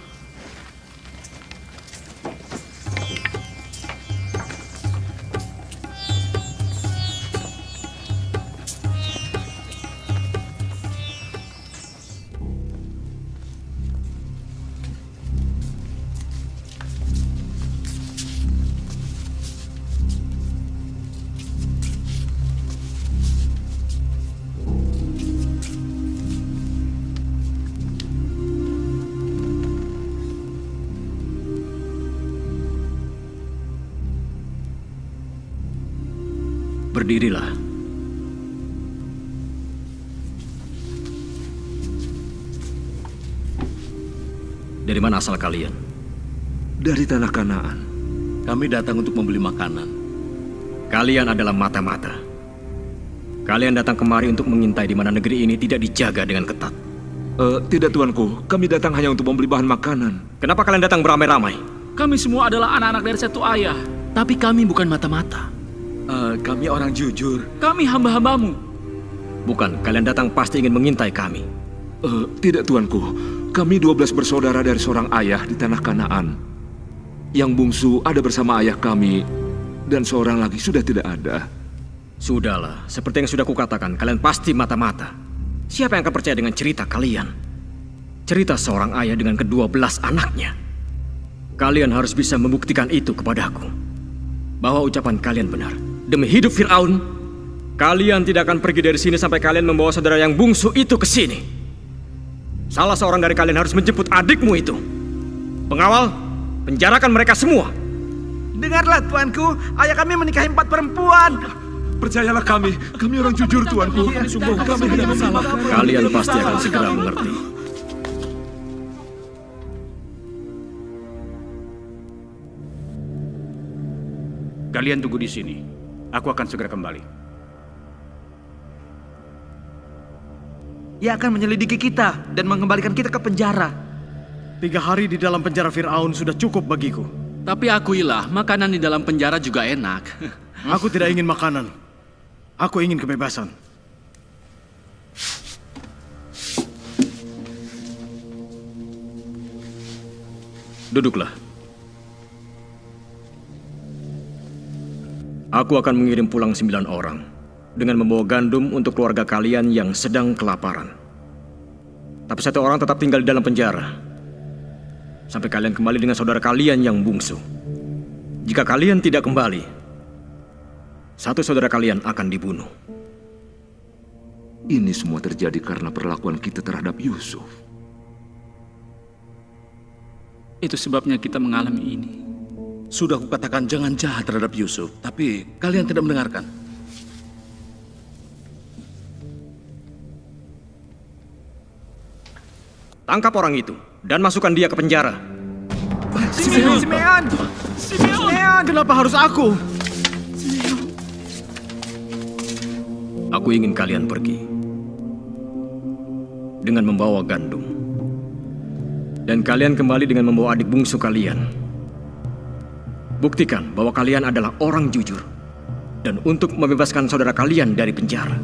Berdirilah. Dari mana asal kalian? Dari tanah Kanaan. Kami datang untuk membeli makanan. Kalian adalah mata-mata. Kalian datang kemari untuk mengintai di mana negeri ini tidak dijaga dengan ketat. Tidak, Tuanku. Kami datang hanya untuk membeli bahan makanan. Kenapa kalian datang beramai-ramai? Kami semua adalah anak-anak dari satu ayah. Tapi kami bukan mata-mata. Kami orang jujur. Kami hamba-hambamu. Bukan, kalian datang pasti ingin mengintai kami. Tidak, Tuanku. Kami 12 bersaudara dari seorang ayah di tanah Kanaan. Yang bungsu ada bersama ayah kami, dan seorang lagi sudah tidak ada. Sudahlah, seperti yang sudah kukatakan, kalian pasti mata-mata. Siapa yang akan percaya dengan cerita kalian? Cerita seorang ayah dengan ke-12 anaknya. Kalian harus bisa membuktikan itu kepadaku. Bahwa ucapan kalian benar. Demi hidup Fir'aun, kalian tidak akan pergi dari sini sampai kalian membawa saudara yang bungsu itu ke sini. Salah seorang dari kalian harus menjemput adikmu itu. Pengawal, penjarakan mereka semua. Dengarlah, Tuanku. Ayah kami menikahi 4 perempuan. Percayalah kami orang jujur, Tuanku. Sungguh kami tidak bersalah. Kalian pasti akan segera mengerti. Kalian tunggu di sini. Aku akan segera kembali. Ia akan menyelidiki kita dan mengembalikan kita ke penjara. 3 hari di dalam penjara Fir'aun sudah cukup bagiku. Tapi akuilah, makanan di dalam penjara juga enak. Aku tidak ingin makanan. Aku ingin kebebasan. Duduklah. Aku akan mengirim pulang 9 orang dengan membawa gandum untuk keluarga kalian yang sedang kelaparan. Tapi 1 orang tetap tinggal di dalam penjara sampai kalian kembali dengan saudara kalian yang bungsu. Jika kalian tidak kembali, 1 saudara kalian akan dibunuh. Ini semua terjadi karena perlakuan kita terhadap Yusuf. Itu sebabnya kita mengalami ini. Sudah kukatakan jangan jahat terhadap Yusuf, tapi kalian tidak mendengarkan. Tangkap orang itu dan masukkan dia ke penjara. Simeon! Kenapa harus aku? Aku ingin kalian pergi dengan membawa gandum. Dan kalian kembali dengan membawa adik bungsu kalian. Buktikan bahwa kalian adalah orang jujur. Dan untuk membebaskan saudara kalian dari penjara.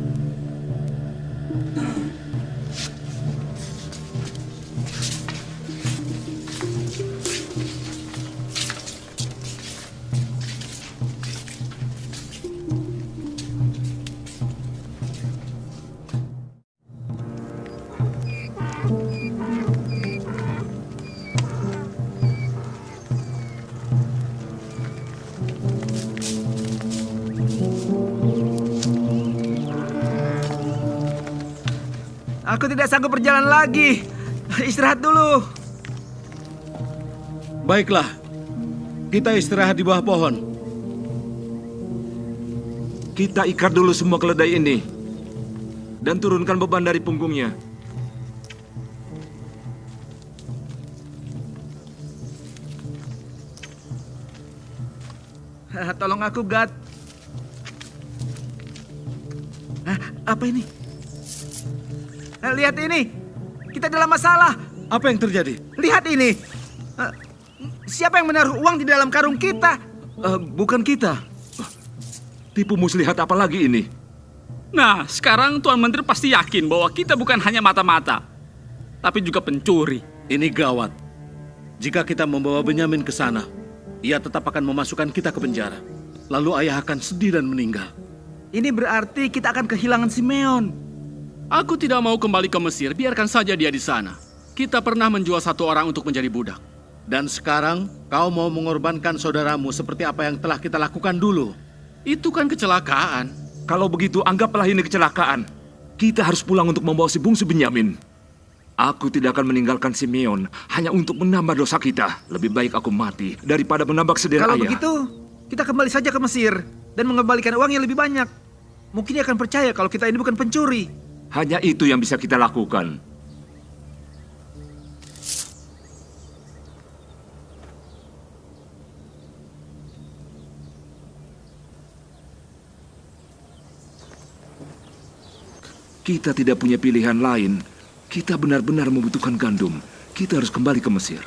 Aku tidak sanggup berjalan lagi. Istirahat dulu. Baiklah, kita istirahat di bawah pohon. Kita ikat dulu semua keledai ini dan turunkan beban dari punggungnya. Tolong aku, Gad. Apa ini? Lihat ini. Kita dalam masalah. Apa yang terjadi? Lihat ini. Siapa yang menaruh uang di dalam karung kita? Bukan kita. Tipu muslihat apa lagi ini? Nah, sekarang Tuan Menteri pasti yakin bahwa kita bukan hanya mata-mata, tapi juga pencuri. Ini gawat. Jika kita membawa Benyamin ke sana, ia tetap akan memasukkan kita ke penjara. Lalu ayah akan sedih dan meninggal. Ini berarti kita akan kehilangan Simeon. Aku tidak mau kembali ke Mesir, biarkan saja dia di sana. Kita pernah menjual 1 orang untuk menjadi budak. Dan sekarang kau mau mengorbankan saudaramu seperti apa yang telah kita lakukan dulu. Itu kan kecelakaan. Kalau begitu anggaplah ini kecelakaan. Kita harus pulang untuk membawa si bungsu Benyamin. Aku tidak akan meninggalkan Simeon hanya untuk menambah dosa kita. Lebih baik aku mati daripada menambah kesedihan ayah. Kalau begitu, kita kembali saja ke Mesir dan mengembalikan uang yang lebih banyak. Mungkin dia akan percaya kalau kita ini bukan pencuri. Hanya itu yang bisa kita lakukan. Kita tidak punya pilihan lain. Kita benar-benar membutuhkan gandum. Kita harus kembali ke Mesir.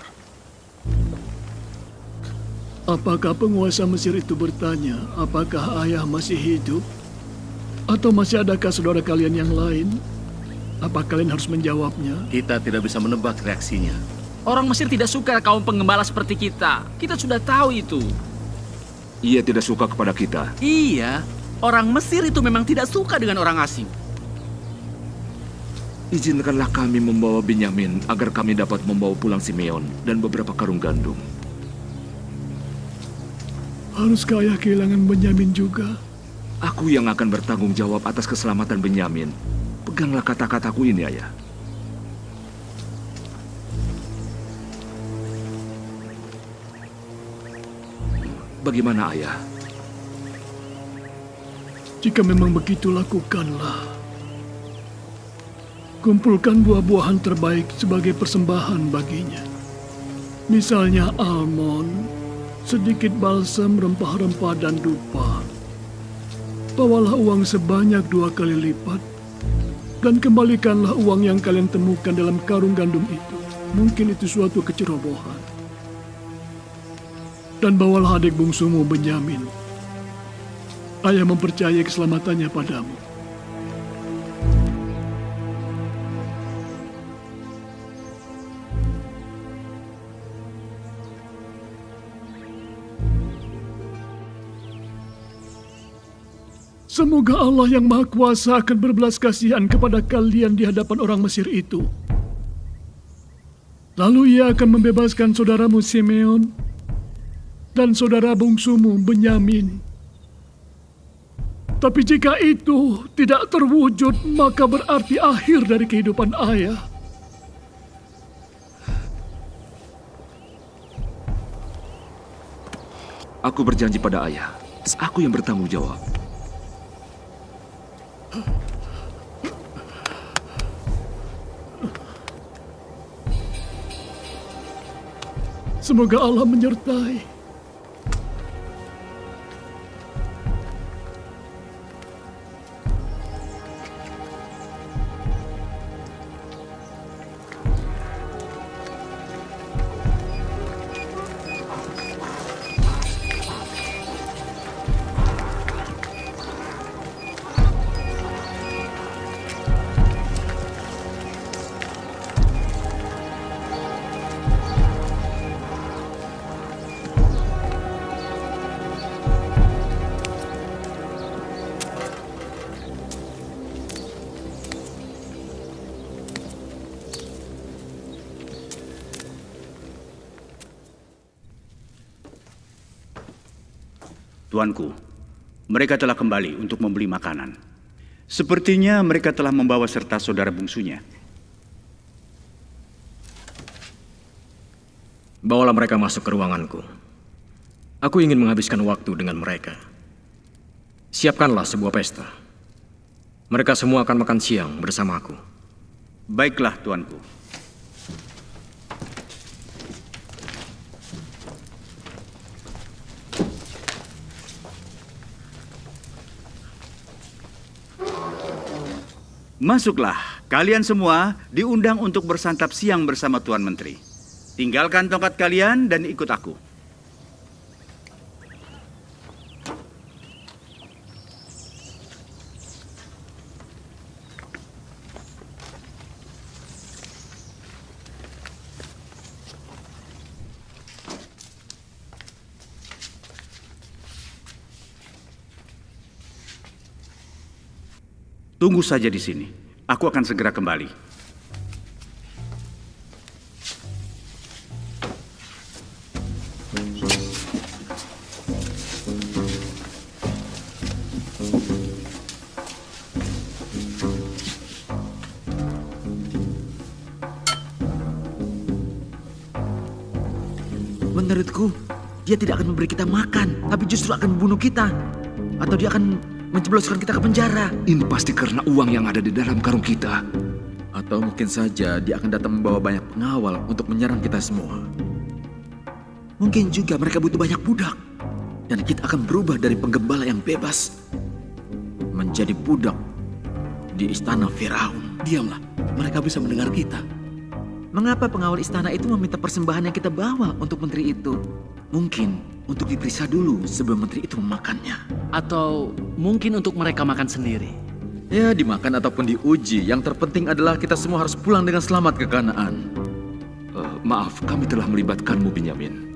Apakah penguasa Mesir itu bertanya, apakah ayah masih hidup? Atau masih adakah saudara kalian yang lain? Apa kalian harus menjawabnya? Kita tidak bisa menebak reaksinya. Orang Mesir tidak suka kaum penggembala seperti kita. Kita sudah tahu itu. Ia tidak suka kepada kita. Iya, orang Mesir itu memang tidak suka dengan orang asing. Izinkanlah kami membawa Benyamin agar kami dapat membawa pulang Simeon dan beberapa karung gandum. Haruskah ayah kehilangan Benyamin juga? Aku yang akan bertanggung jawab atas keselamatan Benyamin. Peganglah kata-kataku ini, ayah. Bagaimana, ayah? Jika memang begitu, lakukanlah. Kumpulkan buah-buahan terbaik sebagai persembahan baginya. Misalnya almond, sedikit balsam, rempah-rempah, dan dupa. Bawalah uang sebanyak 2 kali lipat, dan kembalikanlah uang yang kalian temukan dalam karung gandum itu. Mungkin itu suatu kecerobohan. Dan bawalah adik bungsumu Benyamin. Ayah mempercayai keselamatannya padamu. Semoga Allah yang Maha Kuasa akan berbelas kasihan kepada kalian di hadapan orang Mesir itu. Lalu ia akan membebaskan saudaramu Simeon dan saudara bungsumu Benyamin. Tapi jika itu tidak terwujud, maka berarti akhir dari kehidupan ayah. Aku berjanji pada ayah, aku yang bertanggung jawab. Semoga Allah menyertai. Tuanku, mereka telah kembali untuk membeli makanan. Sepertinya mereka telah membawa serta saudara bungsunya. Bawalah mereka masuk ke ruanganku. Aku ingin menghabiskan waktu dengan mereka. Siapkanlah sebuah pesta. Mereka semua akan makan siang bersamaku. Baiklah, tuanku. Masuklah, kalian semua diundang untuk bersantap siang bersama Tuan Menteri. Tinggalkan tongkat kalian dan ikut aku. Tunggu saja di sini. Aku akan segera kembali. Menurutku, dia tidak akan memberi kita makan, tapi justru akan membunuh kita. Atau dia akan menjebloskan kita ke penjara. Ini pasti karena uang yang ada di dalam karung kita. Atau mungkin saja dia akan datang membawa banyak pengawal untuk menyerang kita semua. Mungkin juga mereka butuh banyak budak. Dan kita akan berubah dari penggembala yang bebas menjadi budak di istana Firaun. Diamlah, mereka bisa mendengar kita. Mengapa pengawal istana itu meminta persembahan yang kita bawa untuk menteri itu? Mungkin untuk diperiksa dulu sebelum menteri itu memakannya. Atau mungkin untuk mereka makan sendiri. Ya, dimakan ataupun diuji. Yang terpenting adalah kita semua harus pulang dengan selamat ke Kanaan. Maaf, kami telah melibatkanmu, Benyamin.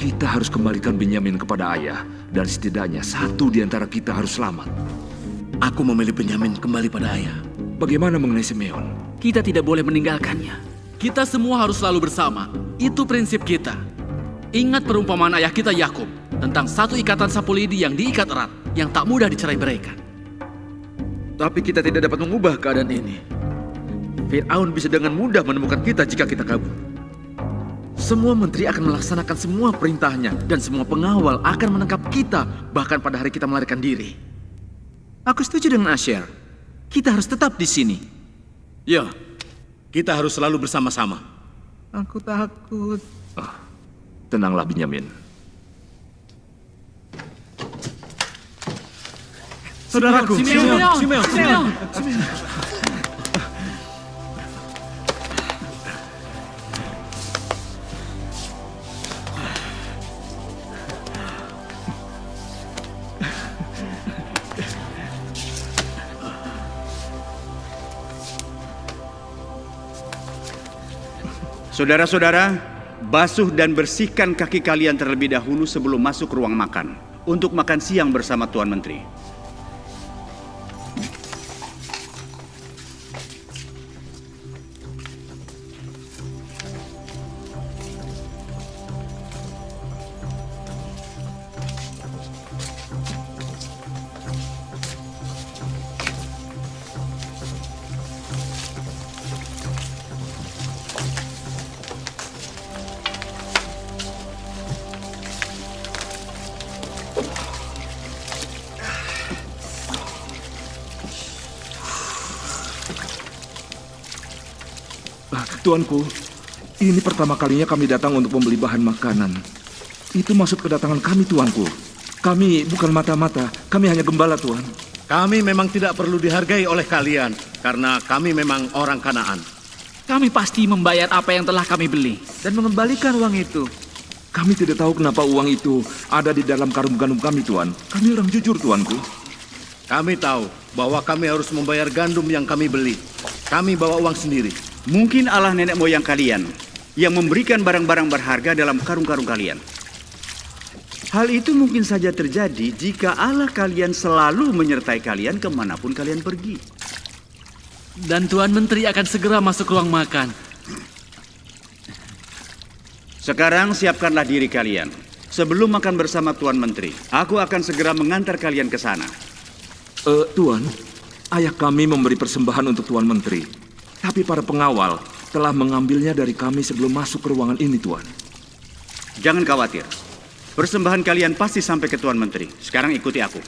Kita harus kembalikan Benyamin kepada ayah. Dan setidaknya satu di antara kita harus selamat. Aku memilih Benyamin kembali pada ayah. Bagaimana mengenai Simeon? Kita tidak boleh meninggalkannya. Kita semua harus selalu bersama. Itu prinsip kita. Ingat perumpamaan ayah kita Yakub tentang satu ikatan sapu lidi yang diikat erat, yang tak mudah dicerai-beraikan. Tapi kita tidak dapat mengubah keadaan ini. Firaun bisa dengan mudah menemukan kita jika kita kabur. Semua menteri akan melaksanakan semua perintahnya dan semua pengawal akan menangkap kita bahkan pada hari kita melarikan diri. Aku setuju dengan Asher. Kita harus tetap di sini. Ya, kita harus selalu bersama-sama. Aku takut. Tenanglah, Benyamin. Saudaraku, Simeon. Saudara-saudara, basuh dan bersihkan kaki kalian terlebih dahulu sebelum masuk ruang makan untuk makan siang bersama Tuan Menteri. Tuanku, ini pertama kalinya kami datang untuk membeli bahan makanan. Itu maksud kedatangan kami, Tuanku. Kami bukan mata-mata, kami hanya gembala, Tuan. Kami memang tidak perlu dihargai oleh kalian, karena kami memang orang Kanaan. Kami pasti membayar apa yang telah kami beli dan mengembalikan uang itu. Kami tidak tahu kenapa uang itu ada di dalam karung gandum kami, Tuan. Kami orang jujur, Tuanku. Kami tahu bahwa kami harus membayar gandum yang kami beli. Kami bawa uang sendiri. Mungkin Allah nenek moyang kalian yang memberikan barang-barang berharga dalam karung-karung kalian. Hal itu mungkin saja terjadi jika Allah kalian selalu menyertai kalian kemanapun kalian pergi. Dan Tuan Menteri akan segera masuk ruang makan. Sekarang siapkanlah diri kalian. Sebelum makan bersama Tuan Menteri, aku akan segera mengantar kalian ke sana. Tuan, ayah kami memberi persembahan untuk Tuan Menteri. Tapi para pengawal telah mengambilnya dari kami sebelum masuk ke ruangan ini, Tuan. Jangan khawatir. Persembahan kalian pasti sampai ke Tuan Menteri. Sekarang ikuti aku.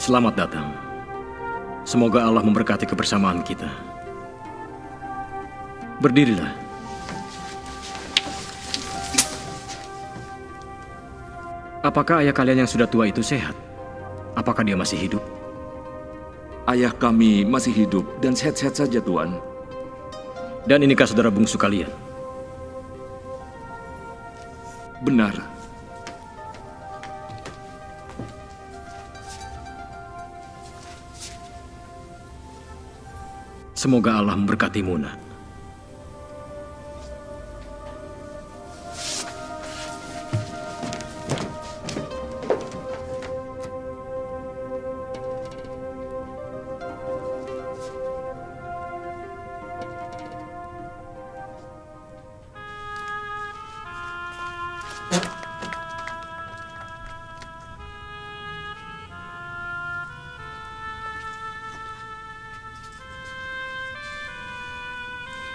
Selamat datang. Semoga Allah memberkati kebersamaan kita. Berdirilah. Apakah ayah kalian yang sudah tua itu sehat? Apakah dia masih hidup? Ayah kami masih hidup dan sehat-sehat saja, Tuan. Dan inikah saudara bungsu kalian? Benar. Semoga Allah memberkatimu, nak.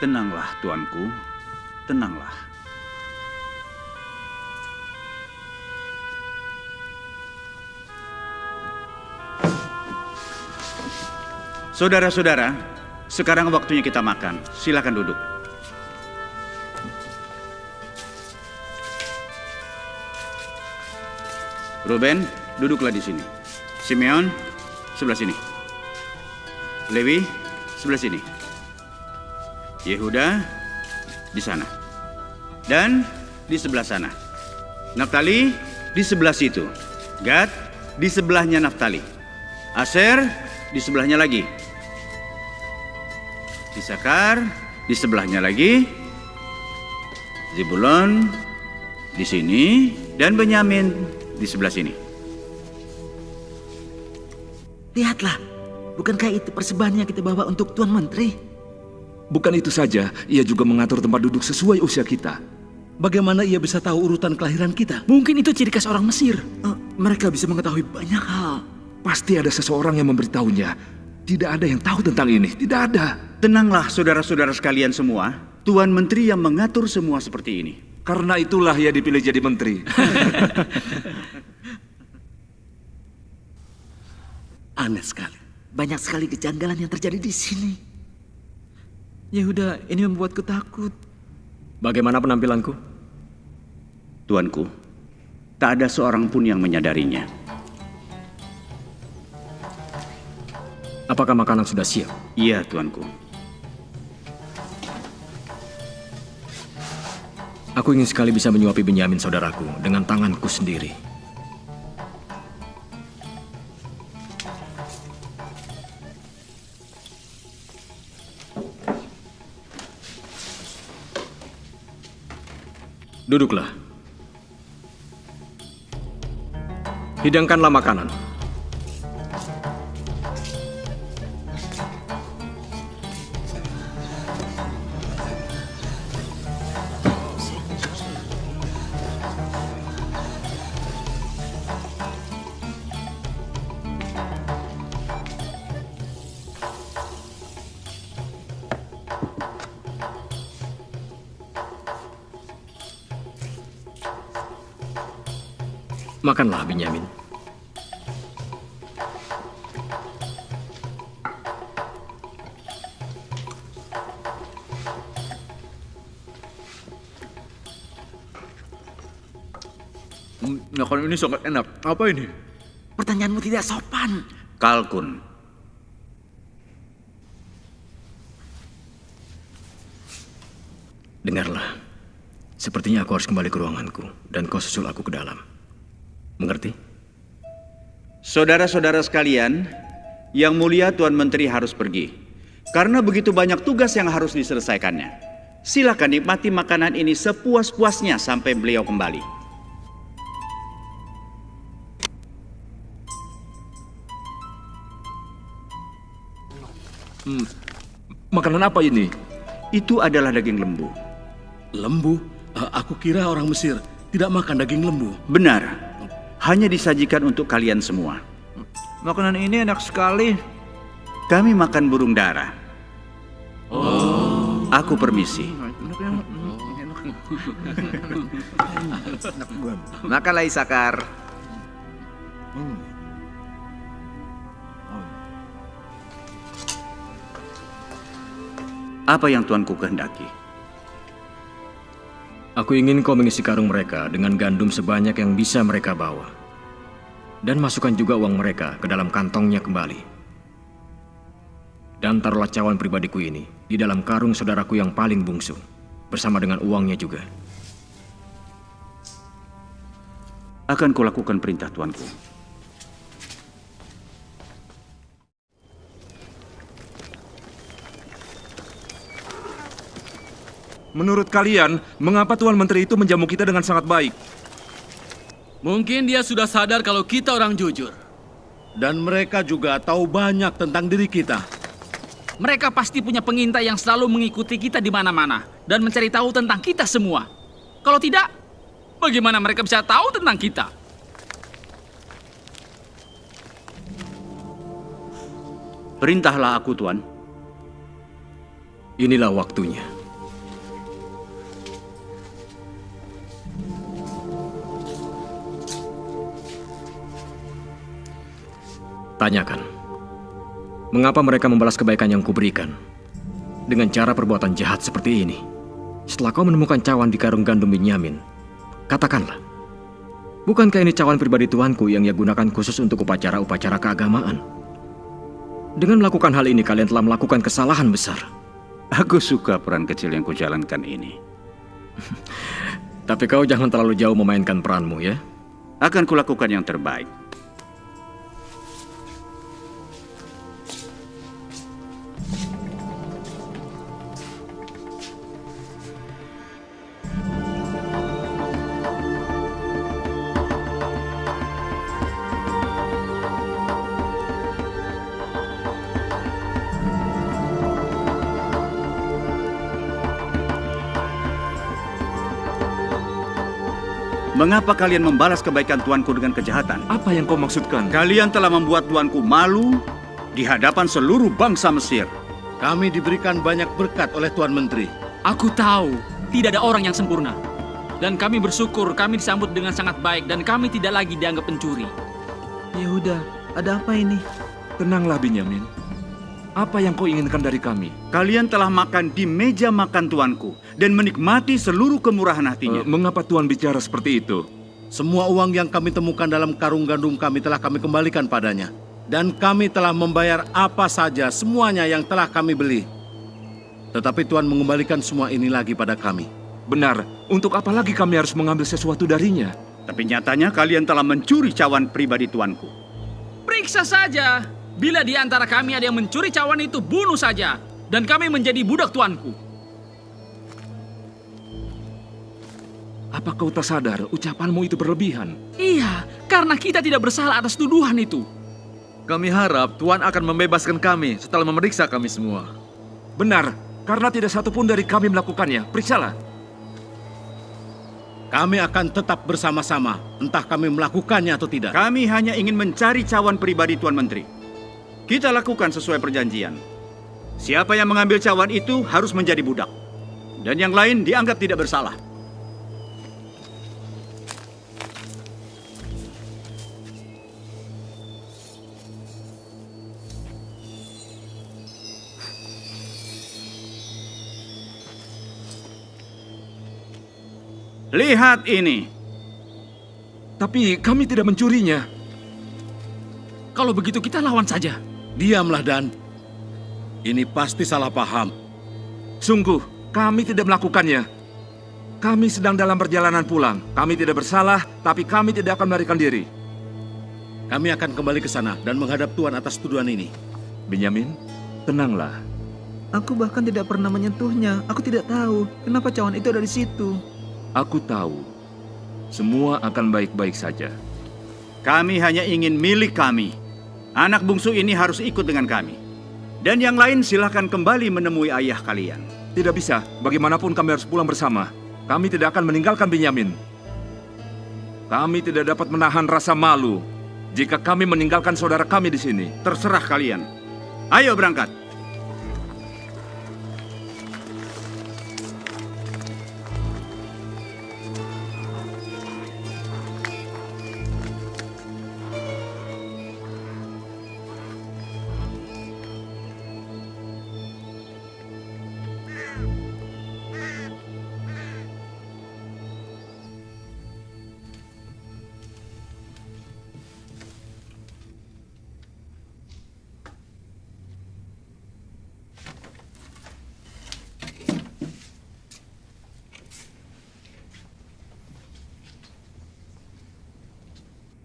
Tenanglah, tuanku. Tenanglah. Saudara-saudara, sekarang waktunya kita makan. Silakan duduk. Ruben, duduklah di sini. Simeon, sebelah sini. Lewi, sebelah sini. Yehuda di sana. Dan di sebelah sana. Naftali di sebelah situ. Gad di sebelahnya Naftali. Aser di sebelahnya lagi. Isakar di sebelahnya lagi. Zebulon di sini dan Benyamin di sebelah sini. Lihatlah, bukankah itu persembahan yang kita bawa untuk Tuan Menteri? Bukan itu saja, ia juga mengatur tempat duduk sesuai usia kita. Bagaimana ia bisa tahu urutan kelahiran kita? Mungkin itu ciri khas orang Mesir. Mereka bisa mengetahui banyak hal. Pasti ada seseorang yang memberitahunya. Tidak ada yang tahu tentang ini, tidak ada. Tenanglah saudara-saudara sekalian semua. Tuan Menteri yang mengatur semua seperti ini. Karena itulah ia dipilih jadi menteri. aneh sekali. Banyak sekali kejanggalan yang terjadi di sini. Yehuda, ini membuatku takut. Bagaimana penampilanku? Tuanku, tak ada seorang pun yang menyadarinya. Apakah makanan sudah siap? Iya, tuanku. Aku ingin sekali bisa menyuapi Benyamin saudaraku dengan tanganku sendiri. Duduklah. Hidangkanlah makanan. Makanlah, Benyamin. Makanan ini sangat enak. Apa ini? Pertanyaanmu tidak sopan. Kalkun. Dengarlah. Sepertinya aku harus kembali ke ruanganku dan kau susul aku ke dalam. Mengerti? Saudara-saudara sekalian, Yang Mulia Tuan Menteri harus pergi. Karena begitu banyak tugas yang harus diselesaikannya. Silakan nikmati makanan ini sepuas-puasnya sampai beliau kembali. Makanan apa ini? Itu adalah daging lembu. Lembu? Aku kira orang Mesir tidak makan daging lembu. Benar. Hanya disajikan untuk kalian semua. Makanan ini enak sekali. Kami makan burung dara. Oh. Aku permisi. Makanlah Isakar. Apa yang tuanku kehendaki? Aku ingin kau mengisi karung mereka dengan gandum sebanyak yang bisa mereka bawa. Dan masukkan juga uang mereka ke dalam kantongnya kembali. Dan taruhlah cawan pribadiku ini di dalam karung saudaraku yang paling bungsu, bersama dengan uangnya juga. Akan kulakukan perintah tuanku. Menurut kalian, mengapa Tuan Menteri itu menjamu kita dengan sangat baik? Mungkin dia sudah sadar kalau kita orang jujur. Dan mereka juga tahu banyak tentang diri kita. Mereka pasti punya pengintai yang selalu mengikuti kita di mana-mana dan mencari tahu tentang kita semua. Kalau tidak, bagaimana mereka bisa tahu tentang kita? Perintahlah aku, Tuan. Inilah waktunya. Tanyakan, mengapa mereka membalas kebaikan yang kuberikan dengan cara perbuatan jahat seperti ini? Setelah kau menemukan cawan di karung gandum Benyamin, katakanlah, bukankah ini cawan pribadi tuanku yang ia gunakan khusus untuk upacara-upacara keagamaan? Dengan melakukan hal ini, kalian telah melakukan kesalahan besar. Aku suka peran kecil yang kujalankan ini. Tapi kau jangan terlalu jauh memainkan peranmu, ya? Akan kulakukan yang terbaik. Mengapa kalian membalas kebaikan tuanku dengan kejahatan? Apa yang kau maksudkan? Kalian telah membuat tuanku malu di hadapan seluruh bangsa Mesir. Kami diberikan banyak berkat oleh Tuan Menteri. Aku tahu, tidak ada orang yang sempurna. Dan kami bersyukur kami disambut dengan sangat baik dan kami tidak lagi dianggap pencuri. Yehuda, ada apa ini? Tenanglah, Benyamin. Apa yang kau inginkan dari kami? Kalian telah makan di meja makan tuanku dan menikmati seluruh kemurahan hatinya. Mengapa Tuan bicara seperti itu? Semua uang yang kami temukan dalam karung gandum kami telah kami kembalikan padanya. Dan kami telah membayar apa saja semuanya yang telah kami beli. Tetapi Tuan mengembalikan semua ini lagi pada kami. Benar, untuk apa lagi kami harus mengambil sesuatu darinya? Tapi nyatanya kalian telah mencuri cawan pribadi tuanku. Periksa saja. Bila di antara kami ada yang mencuri cawan itu, bunuh saja. Dan kami menjadi budak tuanku. Apa kau tak sadar ucapanmu itu berlebihan? Iya, karena kita tidak bersalah atas tuduhan itu. Kami harap Tuan akan membebaskan kami setelah memeriksa kami semua. Benar, karena tidak satupun dari kami melakukannya. Periksalah. Kami akan tetap bersama-sama, entah kami melakukannya atau tidak. Kami hanya ingin mencari cawan pribadi Tuan Menteri. Kita lakukan sesuai perjanjian. Siapa yang mengambil cawan itu harus menjadi budak. Dan yang lain dianggap tidak bersalah. Lihat ini. Tapi kami tidak mencurinya. Kalau begitu kita lawan saja. Diamlah, Dan. Ini pasti salah paham. Sungguh, kami tidak melakukannya. Kami sedang dalam perjalanan pulang. Kami tidak bersalah, tapi kami tidak akan melarikan diri. Kami akan kembali ke sana dan menghadap Tuan atas tuduhan ini. Benyamin, tenanglah. Aku bahkan tidak pernah menyentuhnya. Aku tidak tahu kenapa cawan itu ada di situ. Aku tahu. Semua akan baik-baik saja. Kami hanya ingin milik kami. Anak bungsu ini harus ikut dengan kami. Dan yang lain silahkan kembali menemui ayah kalian. Tidak bisa. Bagaimanapun kami harus pulang bersama. Kami tidak akan meninggalkan Benyamin. Kami tidak dapat menahan rasa malu jika kami meninggalkan saudara kami di sini. Terserah kalian. Ayo berangkat.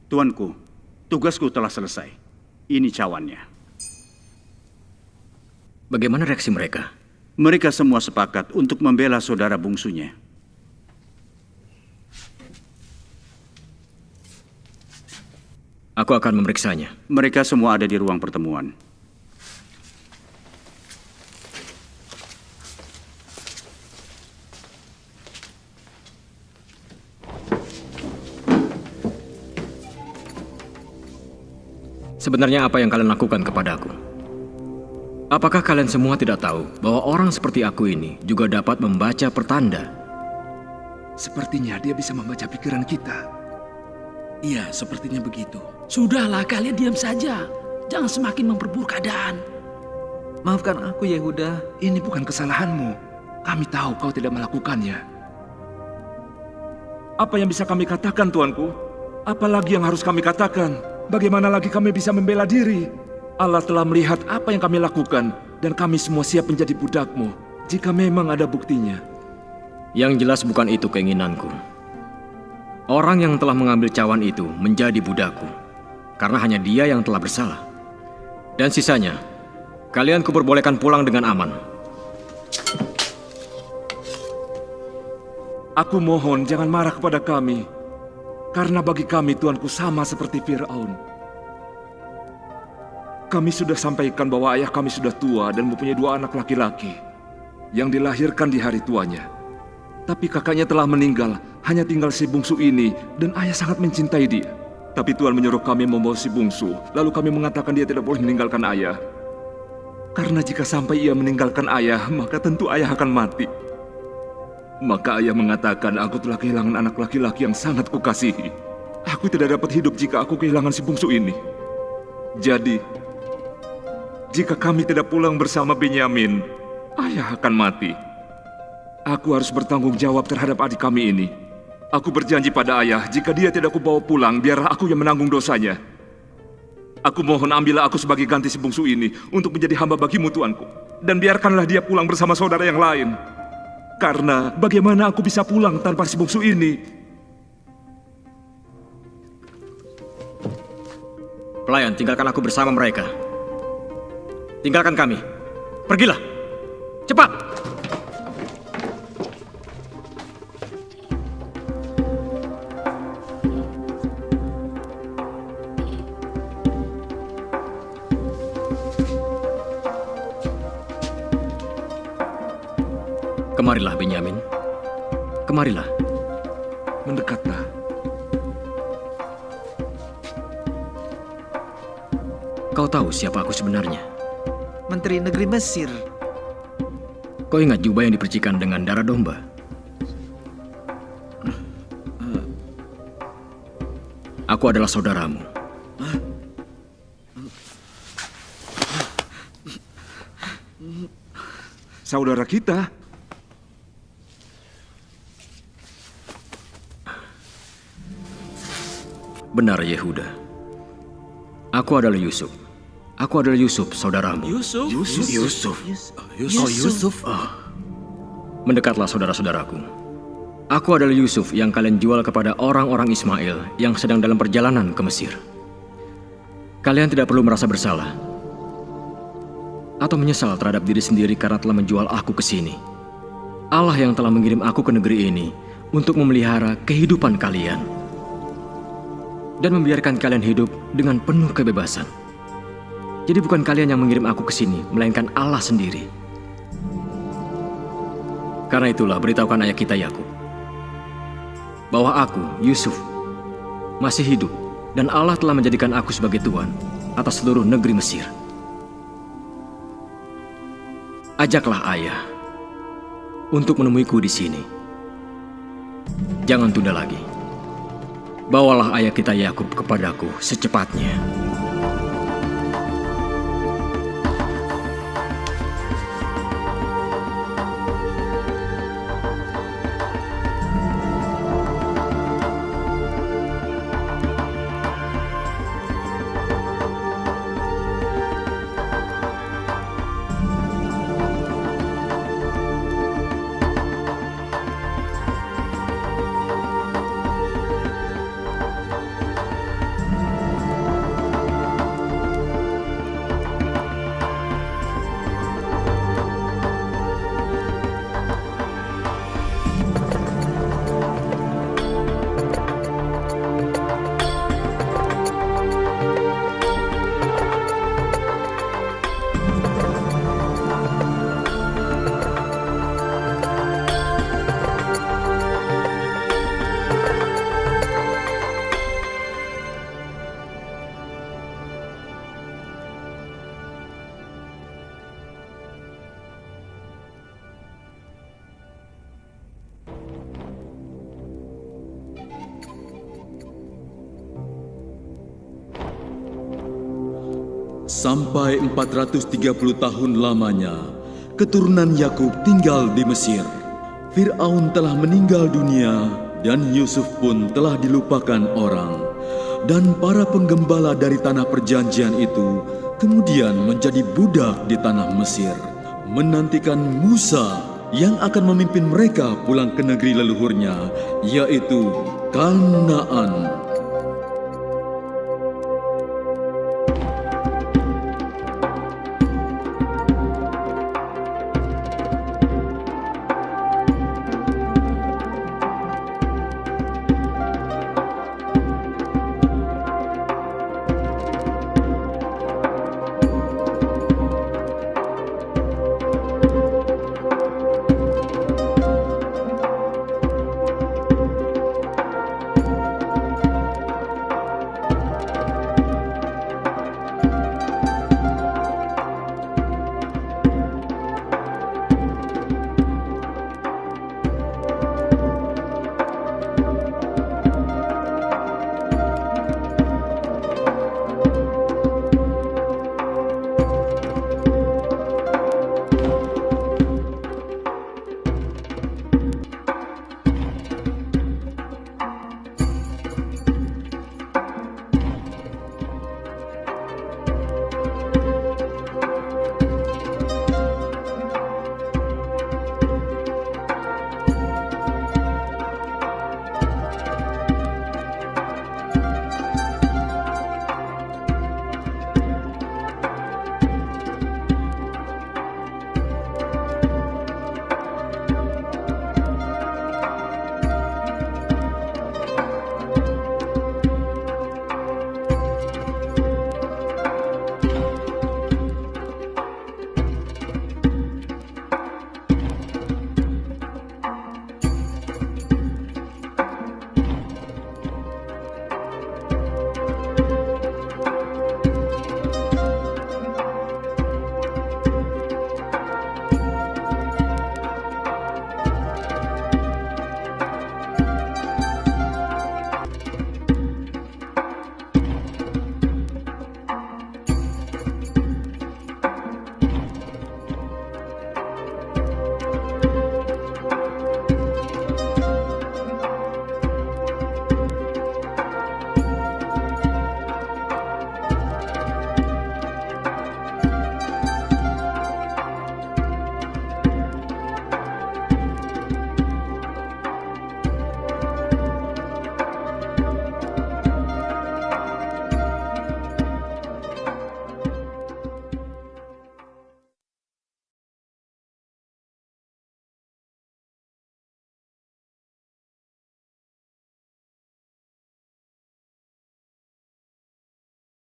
Tuanku, tugasku telah selesai. Ini cawannya. Bagaimana reaksi mereka? Mereka semua sepakat untuk membela saudara bungsunya. Aku akan memeriksanya. Mereka semua ada di ruang pertemuan. Sebenarnya apa yang kalian lakukan kepadaku? Apakah kalian semua tidak tahu bahwa orang seperti aku ini juga dapat membaca pertanda? Sepertinya dia bisa membaca pikiran kita. Iya, sepertinya begitu. Sudahlah, kalian diam saja. Jangan semakin memperburuk keadaan. Maafkan aku, Yehuda. Ini bukan kesalahanmu. Kami tahu kau tidak melakukannya. Apa yang bisa kami katakan, Tuanku? Apalagi yang harus kami katakan? Bagaimana lagi kami bisa membela diri? Allah telah melihat apa yang kami lakukan, dan kami semua siap menjadi budakmu, jika memang ada buktinya. Yang jelas bukan itu keinginanku. Orang yang telah mengambil cawan itu menjadi budakku, karena hanya dia yang telah bersalah. Dan sisanya, kalian kuperbolehkan pulang dengan aman. Aku mohon jangan marah kepada kami. Karena bagi kami Tuanku sama seperti Fir'aun. Kami sudah sampaikan bahwa ayah kami sudah tua dan mempunyai 2 anak laki-laki yang dilahirkan di hari tuanya. Tapi kakaknya telah meninggal, hanya tinggal si bungsu ini dan ayah sangat mencintai dia. Tapi Tuhan menyuruh kami membawa si bungsu, lalu kami mengatakan dia tidak boleh meninggalkan ayah. Karena jika sampai ia meninggalkan ayah, maka tentu ayah akan mati. Maka ayah mengatakan aku telah kehilangan anak laki-laki yang sangat kukasihi. Aku tidak dapat hidup jika aku kehilangan si bungsu ini. Jadi, jika kami tidak pulang bersama Benyamin, ayah akan mati. Aku harus bertanggung jawab terhadap adik kami ini. Aku berjanji pada ayah, jika dia tidak kubawa pulang, biarlah aku yang menanggung dosanya. Aku mohon ambillah aku sebagai ganti si bungsu ini untuk menjadi hamba bagimu, tuanku. Dan biarkanlah dia pulang bersama saudara yang lain. Karena bagaimana aku bisa pulang tanpa si bungsu ini? Pelayan, tinggalkan aku bersama mereka. Tinggalkan kami. Pergilah. Cepat! Kemarilah, Benyamin. Kemarilah. Mendekatlah. Kau tahu siapa aku sebenarnya? Menteri Negeri Mesir. Kau ingat jubah yang dipercikan dengan darah domba? Aku adalah saudaramu. Saudara kita? Benar, Yehuda. Aku adalah Yusuf. Aku adalah Yusuf, saudaramu. Yusuf. Mendekatlah, saudara-saudaraku. Aku adalah Yusuf yang kalian jual kepada orang-orang Ismail yang sedang dalam perjalanan ke Mesir. Kalian tidak perlu merasa bersalah atau menyesal terhadap diri sendiri karena telah menjual aku ke sini. Allah yang telah mengirim aku ke negeri ini untuk memelihara kehidupan kalian dan membiarkan kalian hidup dengan penuh kebebasan. Jadi bukan kalian yang mengirim aku ke sini, melainkan Allah sendiri. Karena itulah beritahukan ayah kita Yakub bahwa aku, Yusuf, masih hidup dan Allah telah menjadikan aku sebagai tuan atas seluruh negeri Mesir. Ajaklah ayah untuk menemuiku di sini. Jangan tunda lagi. Bawalah ayah kita Yakub kepadaku secepatnya. Sampai 430 tahun lamanya, keturunan Yakub tinggal di Mesir. Fir'aun telah meninggal dunia dan Yusuf pun telah dilupakan orang. Dan para penggembala dari tanah perjanjian itu kemudian menjadi budak di tanah Mesir, menantikan Musa yang akan memimpin mereka pulang ke negeri leluhurnya, yaitu Kanaan.